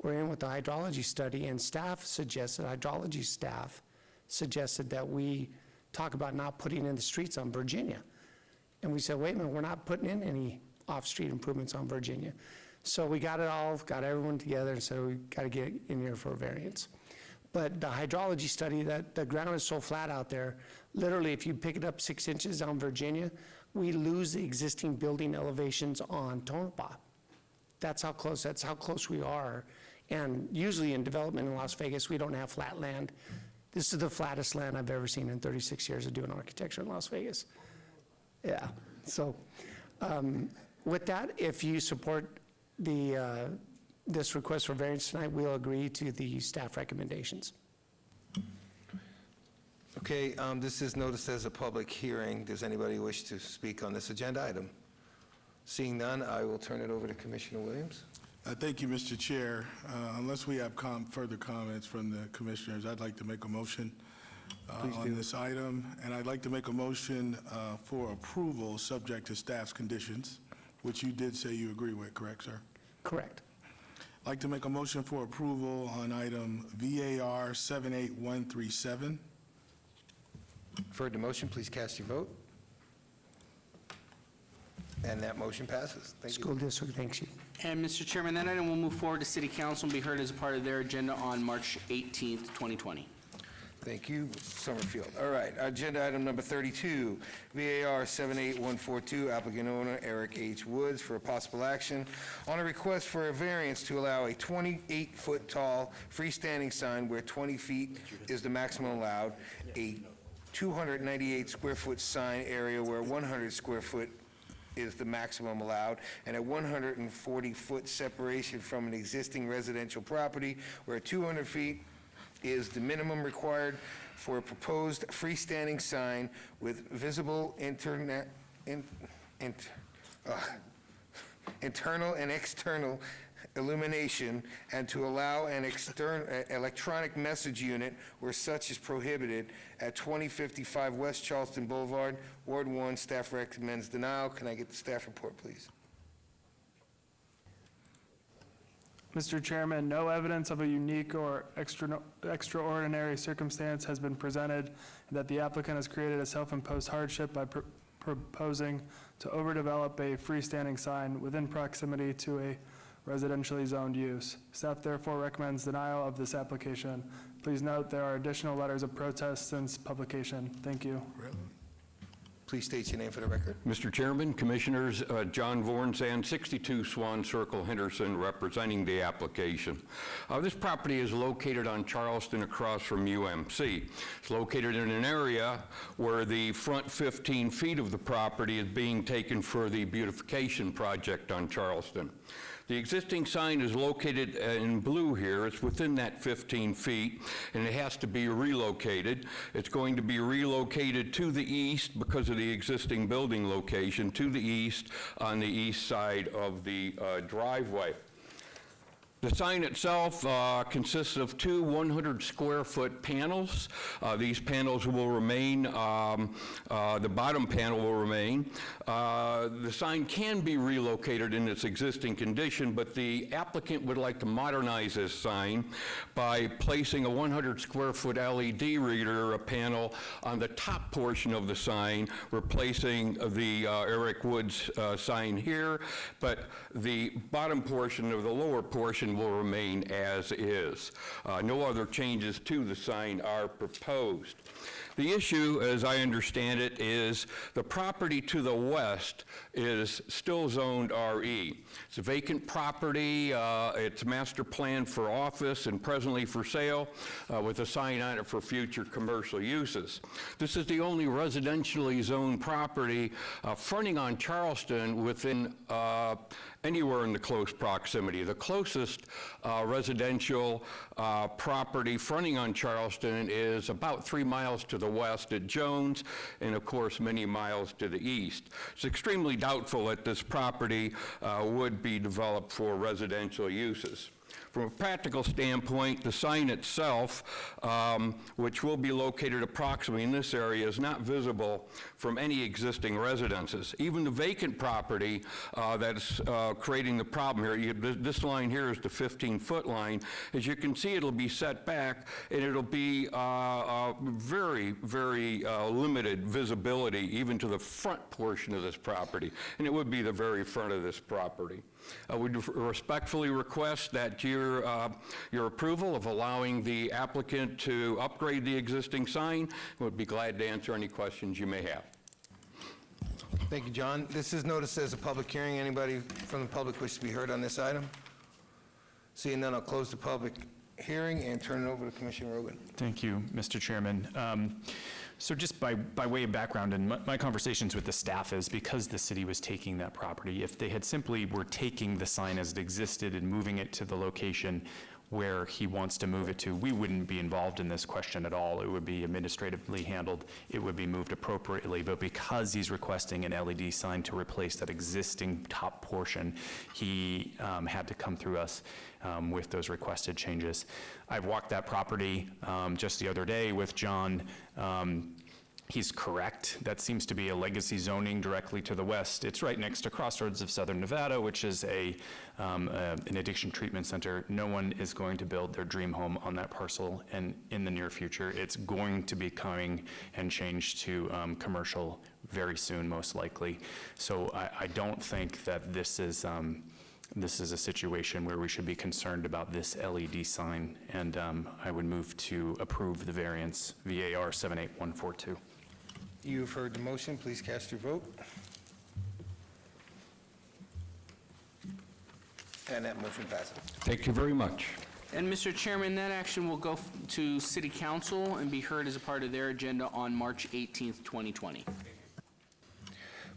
we're in with the hydrology study, and hydrology staff suggested that we talk about not putting in the streets on Virginia. And we said, wait a minute, we're not putting in any off-street improvements on Virginia. So we got everyone together and said, we got to get in here for a variance. But the hydrology study, that the ground is so flat out there, literally if you pick it up 6 inches on Virginia, we lose the existing building elevations on Tonopah. That's how close we are. And usually in development in Las Vegas, we don't have flat land. This is the flattest land I've ever seen in 36 years of doing architecture in Las Vegas. Yeah, so with that, if you support this request for variance tonight, we'll agree to the staff recommendations. Okay, this is noticed as a public hearing. Does anybody wish to speak on this agenda item? Seeing none, I will turn it over to Commissioner Williams. Thank you, Mr. Chair. Unless we have further comments from the commissioners, I'd like to make a motion on this item. And I'd like to make a motion for approval subject to staff's conditions, which you did say you agree with, correct, sir? Correct. I'd like to make a motion for approval on item VAR 78137. Heard the motion, please cast your vote. And that motion passes. Thank you. School district thanks you. And Mr. Chairman, that item will move forward to City Council and be heard as a part of their agenda on March 18th, 2020. Thank you, Mr. Summerfield. All right, agenda item number 32, VAR 78142, applicant owner Eric H. Woods for a possible action on a request for a variance to allow a 28-foot tall freestanding sign where 20 feet is the maximum allowed, a 298 square foot sign area where 100 square foot is the maximum allowed, and a 140-foot separation from an existing residential property where 200 feet is the minimum required for a proposed freestanding sign with visible internal and external illumination, and to allow an electronic message unit where such is prohibited at 2055 West Charleston Boulevard, Ward 1. Staff recommends denial. Can I get the staff report, please? Mr. Chairman, no evidence of a unique or extraordinary circumstance has been presented, and that the applicant has created a self-imposed hardship by proposing to overdevelop a freestanding sign within proximity to a residentially zoned use. Staff therefore recommends denial of this application. Please note there are additional letters of protest since publication. Thank you. Please state your name for the record. Mr. Chairman, Commissioners, John Vornzand, 62 Swan Circle, Henderson, representing the application. This property is located on Charleston across from UMC. It's located in an area where the front 15 feet of the property is being taken for the beautification project on Charleston. The existing sign is located in blue here. It's within that 15 feet, and it has to be relocated. It's going to be relocated to the east because of the existing building location, to the east on the east side of the driveway. The sign itself consists of two 100-square-foot panels. These panels will remain, the bottom panel will remain. The sign can be relocated in its existing condition, but the applicant would like to modernize this sign by placing a 100-square-foot LED reader panel on the top portion of the sign, replacing the Eric Woods sign here, but the bottom portion of the lower portion will remain as is. No other changes to the sign are proposed. The issue, as I understand it, is the property to the west is still zoned RE. It's a vacant property. It's master planned for office and presently for sale with a sign on it for future commercial uses. This is the only residentially zoned property fronting on Charleston within anywhere in the close proximity. The closest residential property fronting on Charleston is about 3 miles to the west at Jones, and of course many miles to the east. It's extremely doubtful that this property would be developed for residential uses. From a practical standpoint, the sign itself, which will be located approximately in this area, is not visible from any existing residences. Even the vacant property that's creating the problem here, this line here is the 15-foot line. As you can see, it'll be set back, and it'll be very, very limited visibility even to the front portion of this property, and it would be the very front of this property. We respectfully request that your approval of allowing the applicant to upgrade the existing sign. Would be glad to answer any questions you may have. Thank you, John. This is noticed as a public hearing. Anybody from the public wish to be heard on this item? Seeing none, I'll close the public hearing and turn it over to Commissioner Rogan. Thank you, Mr. Chairman. So just by way of background, and my conversations with the staff is because the city was taking that property, if they had simply were taking the sign as it existed and moving it to the location where he wants to move it to, we wouldn't be involved in this question at all. It would be administratively handled. It would be moved appropriately. But because he's requesting an LED sign to replace that existing top portion, he had to come through us with those requested changes. I've walked that property just the other day with John. He's correct. That seems to be a legacy zoning directly to the west. It's right next to Crossroads of Southern Nevada, which is an addiction treatment center. No one is going to build their dream home on that parcel, and in the near future, it's going to be coming and changed to commercial very soon, most likely. So I don't think that this is this is a situation where we should be concerned about this LED sign, and I would move to approve the variance, VAR 78142. You've heard the motion. Please cast your vote. And that motion passes. Thank you very much. And Mr. Chairman, that action will go to City Council and be heard as a part of their agenda on March 18th, 2020.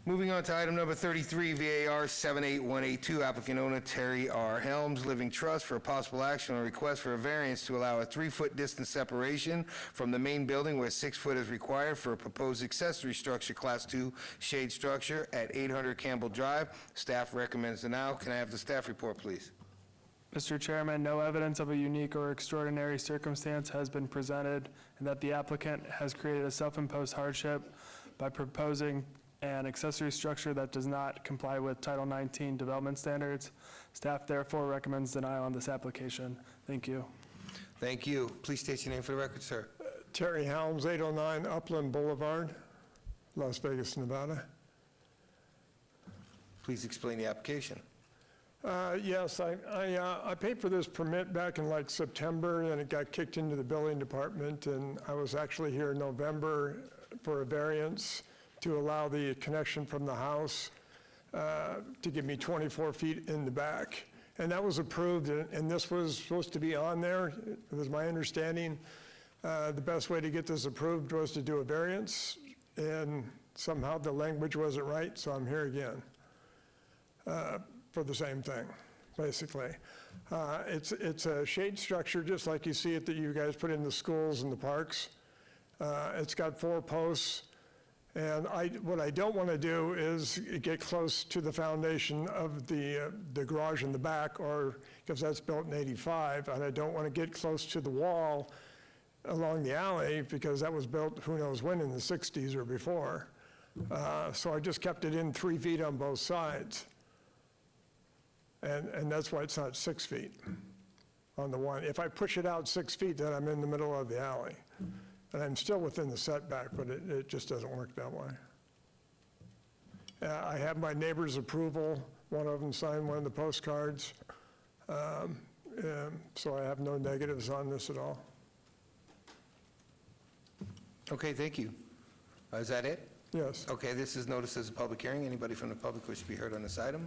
Moving on to item number 33, VAR 78182, applicant owner Terry R. Helms Living Trust, for a possible action on a request for a variance to allow a 3-foot distance separation from the main building where 6 foot is required for a proposed accessory structure, Class 2 shade structure at 800 Campbell Drive. Staff recommends denial. Can I have the staff report, please? Mr. Chairman, no evidence of a unique or extraordinary circumstance has been presented, and that the applicant has created a self-imposed hardship by proposing an accessory structure that does not comply with Title 19 development standards. Staff therefore recommends denial on this application. Thank you. Thank you. Please state your name for the record, sir. Terry Helms, 809 Upland Boulevard, Las Vegas, Nevada. Please explain the application. Yes, I paid for this permit back in like September, and it got kicked into the building department, and I was actually here in November for a variance to allow the connection from the house to give me 24 feet in the back. And that was approved, and this was supposed to be on there. It was my understanding the best way to get this approved was to do a variance, and somehow the language wasn't right, so I'm here again for the same thing, basically. It's a shade structure just like you see it that you guys put in the schools and the parks. It's got 4 posts. And what I don't want to do is get close to the foundation of the garage in the back, or because that's built in '85, and I don't want to get close to the wall along the alley because that was built who knows when, in the '60s or before. So I just kept it in 3 feet on both sides, and that's why it's not 6 feet on the one. If I push it out 6 feet, then I'm in the middle of the alley. And I'm still within the setback, but it just doesn't work that way. I have my neighbor's approval. One of them signed one of the postcards. So I have no negatives on this at all. Okay, thank you. Is that it? Yes. Okay, this is noticed as a public hearing. Anybody from the public wish to be heard on this item?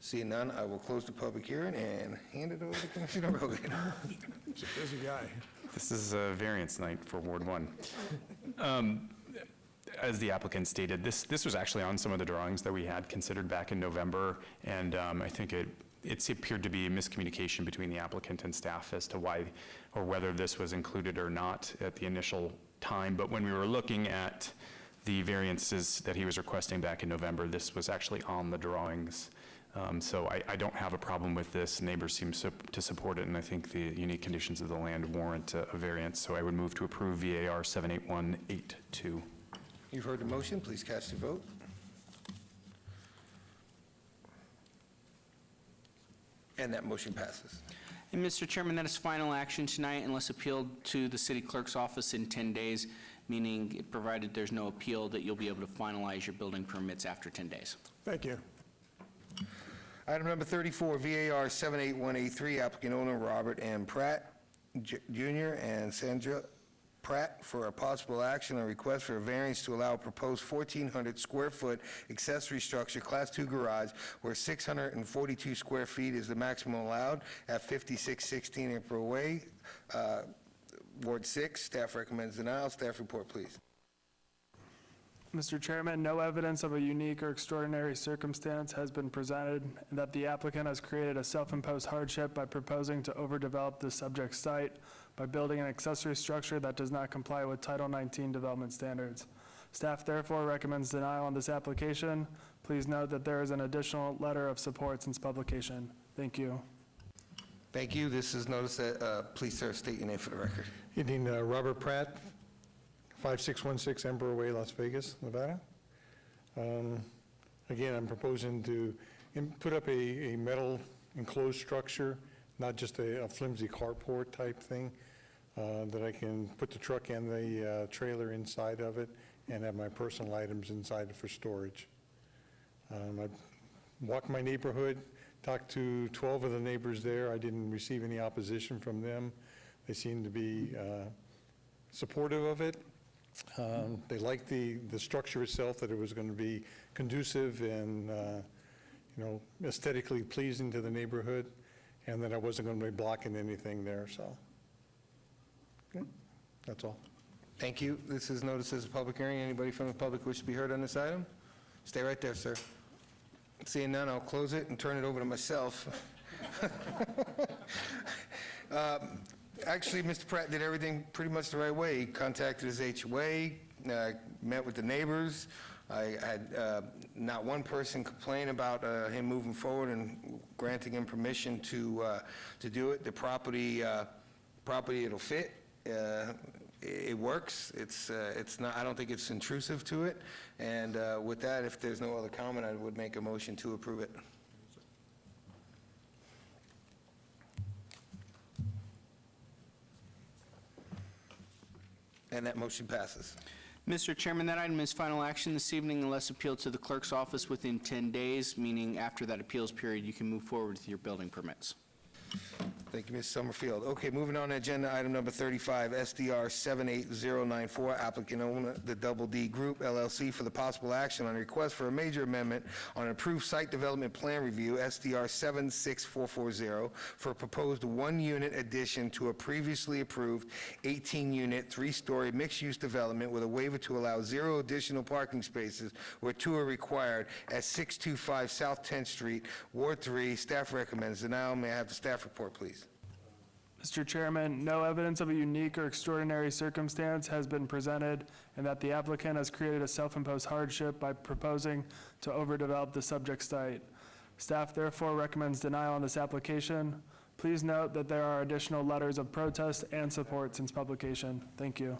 Seeing none, I will close the public hearing and hand it over to Commissioner Rogan. He's a busy guy. This is a variance night for Ward 1. As the applicant stated, this was actually on some of the drawings that we had considered back in November, and I think it appeared to be a miscommunication between the applicant and staff as to why or whether this was included or not at the initial time. But when we were looking at the variances that he was requesting back in November, this was actually on the drawings. So I don't have a problem with this. Neighbors seem to support it, and I think the unique conditions of the land warrant a variance. So I would move to approve VAR 78182. You've heard the motion. Please cast your vote. And that motion passes. And Mr. Chairman, that is final action tonight unless appealed to the city clerk's office in 10 days, meaning provided there's no appeal that you'll be able to finalize your building permits after 10 days. Thank you. Item number 34, VAR 78183, applicant owner Robert M. Pratt Jr. and Sandra Pratt, for a possible action on request for a variance to allow a proposed 1,400 square foot accessory structure, Class 2 garage, where 642 square feet is the maximum allowed at 5616 April Way, Ward 6. Staff recommends denial. Staff report, please. Mr. Chairman, no evidence of a unique or extraordinary circumstance has been presented, and that the applicant has created a self-imposed hardship by proposing to overdevelop the subject site by building an accessory structure that does not comply with Title 19 development standards. Staff therefore recommends denial on this application. Please note that there is an additional letter of support since publication. Thank you. Thank you. This is noticed that, please, sir, state your name for the record. Evening, Robert Pratt, 5616 Emperor Way, Las Vegas, Nevada. Again, I'm proposing to put up a metal enclosed structure, not just a flimsy carport type thing, that I can put the truck and the trailer inside of it and have my personal items inside for storage. I walk my neighborhood talked to 12 of the neighbors there. I didn't receive any opposition from them. They seemed to be supportive of it. They liked the structure itself, that it was going to be conducive and, aesthetically pleasing to the neighborhood, and that I wasn't going to be blocking anything there, so. Okay, that's all. Thank you. This is noticed as a public hearing. Anybody from the public wish to be heard on this item? Stay right there, sir. Seeing none, I'll close it and turn it over to myself. Actually, Mr. Pratt did everything pretty much the right way. He contacted his HOA, met with the neighbors. I had not one person complain about him moving forward and granting him permission to do it. The property, it'll fit. It works. It's not. I don't think it's intrusive to it. And with that, if there's no other comment, I would make a motion to approve it. And that motion passes. Mr. Chairman, that item is final action this evening unless appealed to the clerk's office within 10 days, meaning after that appeals period, you can move forward with your building permits. Thank you, Ms. Summerfield. Okay, moving on to agenda item number 35, SDR 78094, applicant owner, the Double D Group LLC, for the possible action on a request for a major amendment on an approved site development plan review, SDR 76440, for a proposed one-unit addition to a previously approved 18-unit, three-story mixed-use development with a waiver to allow 0 additional parking spaces where 2 are required at 625 South 10th Street, Ward 3. Staff recommends denial. May I have the staff report, please? Mr. Chairman, no evidence of a unique or extraordinary circumstance has been presented, and that the applicant has created a self-imposed hardship by proposing to overdevelop the subject site. Staff therefore recommends denial on this application. Please note that there are additional letters of protest and support since publication. Thank you.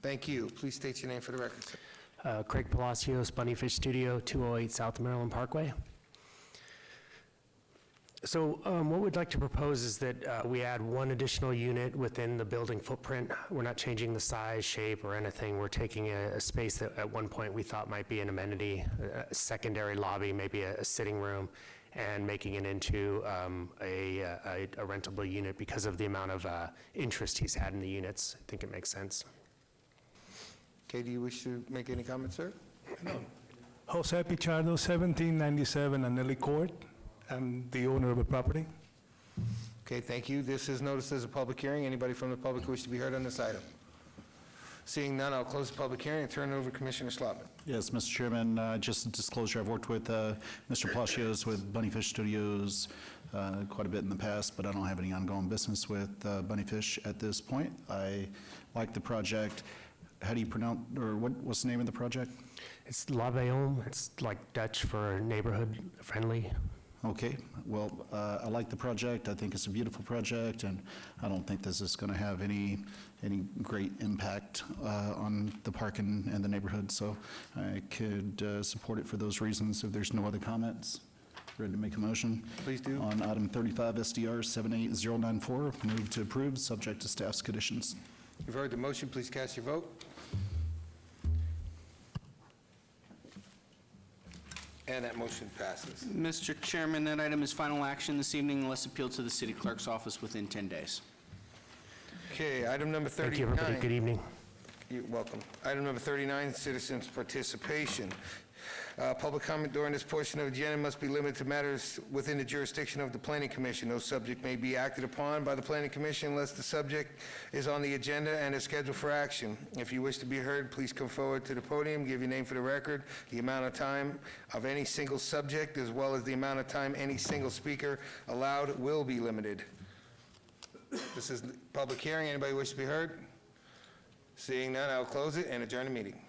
Thank you. Please state your name for the record, sir. Craig Palacios, Bunnyfish Studio, 208 South Maryland Parkway. So what we'd like to propose is that we add one additional unit within the building footprint. We're not changing the size, shape, or anything. We're taking a space that at one point we thought might be an amenity, a secondary lobby, maybe a sitting room, and making it into a rentable unit because of the amount of interest he's had in the units. I think it makes sense. Okay, do you wish to make any comments, sir? No. Jose Pichardo, 1797 Anelli Court. I'm the owner of the property. Okay, thank you. This is noticed as a public hearing. Anybody from the public wish to be heard on this item? Seeing none, I'll close the public hearing and turn it over to Commissioner Slotman. Yes, Mr. Chairman, just a disclosure, I've worked with Mr. Palacios with Bunnyfish Studios quite a bit in the past, but I don't have any ongoing business with Bunnyfish at this point. I like the project. How do you pronounce, or what's the name of the project? It's La Bayonne. It's like Dutch for neighborhood friendly. Okay, well, I like the project. I think it's a beautiful project, and I don't think this is going to have any great impact on the park and the neighborhood, so I could support it for those reasons. If there's no other comments, ready to make a motion? Please do. On item 35, SDR 78094, move to approve, subject to staff's conditions. You've heard the motion. Please cast your vote. And that motion passes. Mr. Chairman, that item is final action this evening unless appealed to the city clerk's office within 10 days. Okay, item number 39. Thank you, everybody. Good evening. You're welcome. Item number 39, citizens' participation. Public comment during this portion of the agenda must be limited to matters within the jurisdiction of the Planning Commission. No subject may be acted upon by the Planning Commission unless the subject is on the agenda and is scheduled for action. If you wish to be heard, please come forward to the podium, give your name for the record, the amount of time of any single subject, as well as the amount of time any single speaker allowed will be limited. This is the public hearing. Anybody wish to be heard? Seeing none, I'll close it and adjourn the meeting.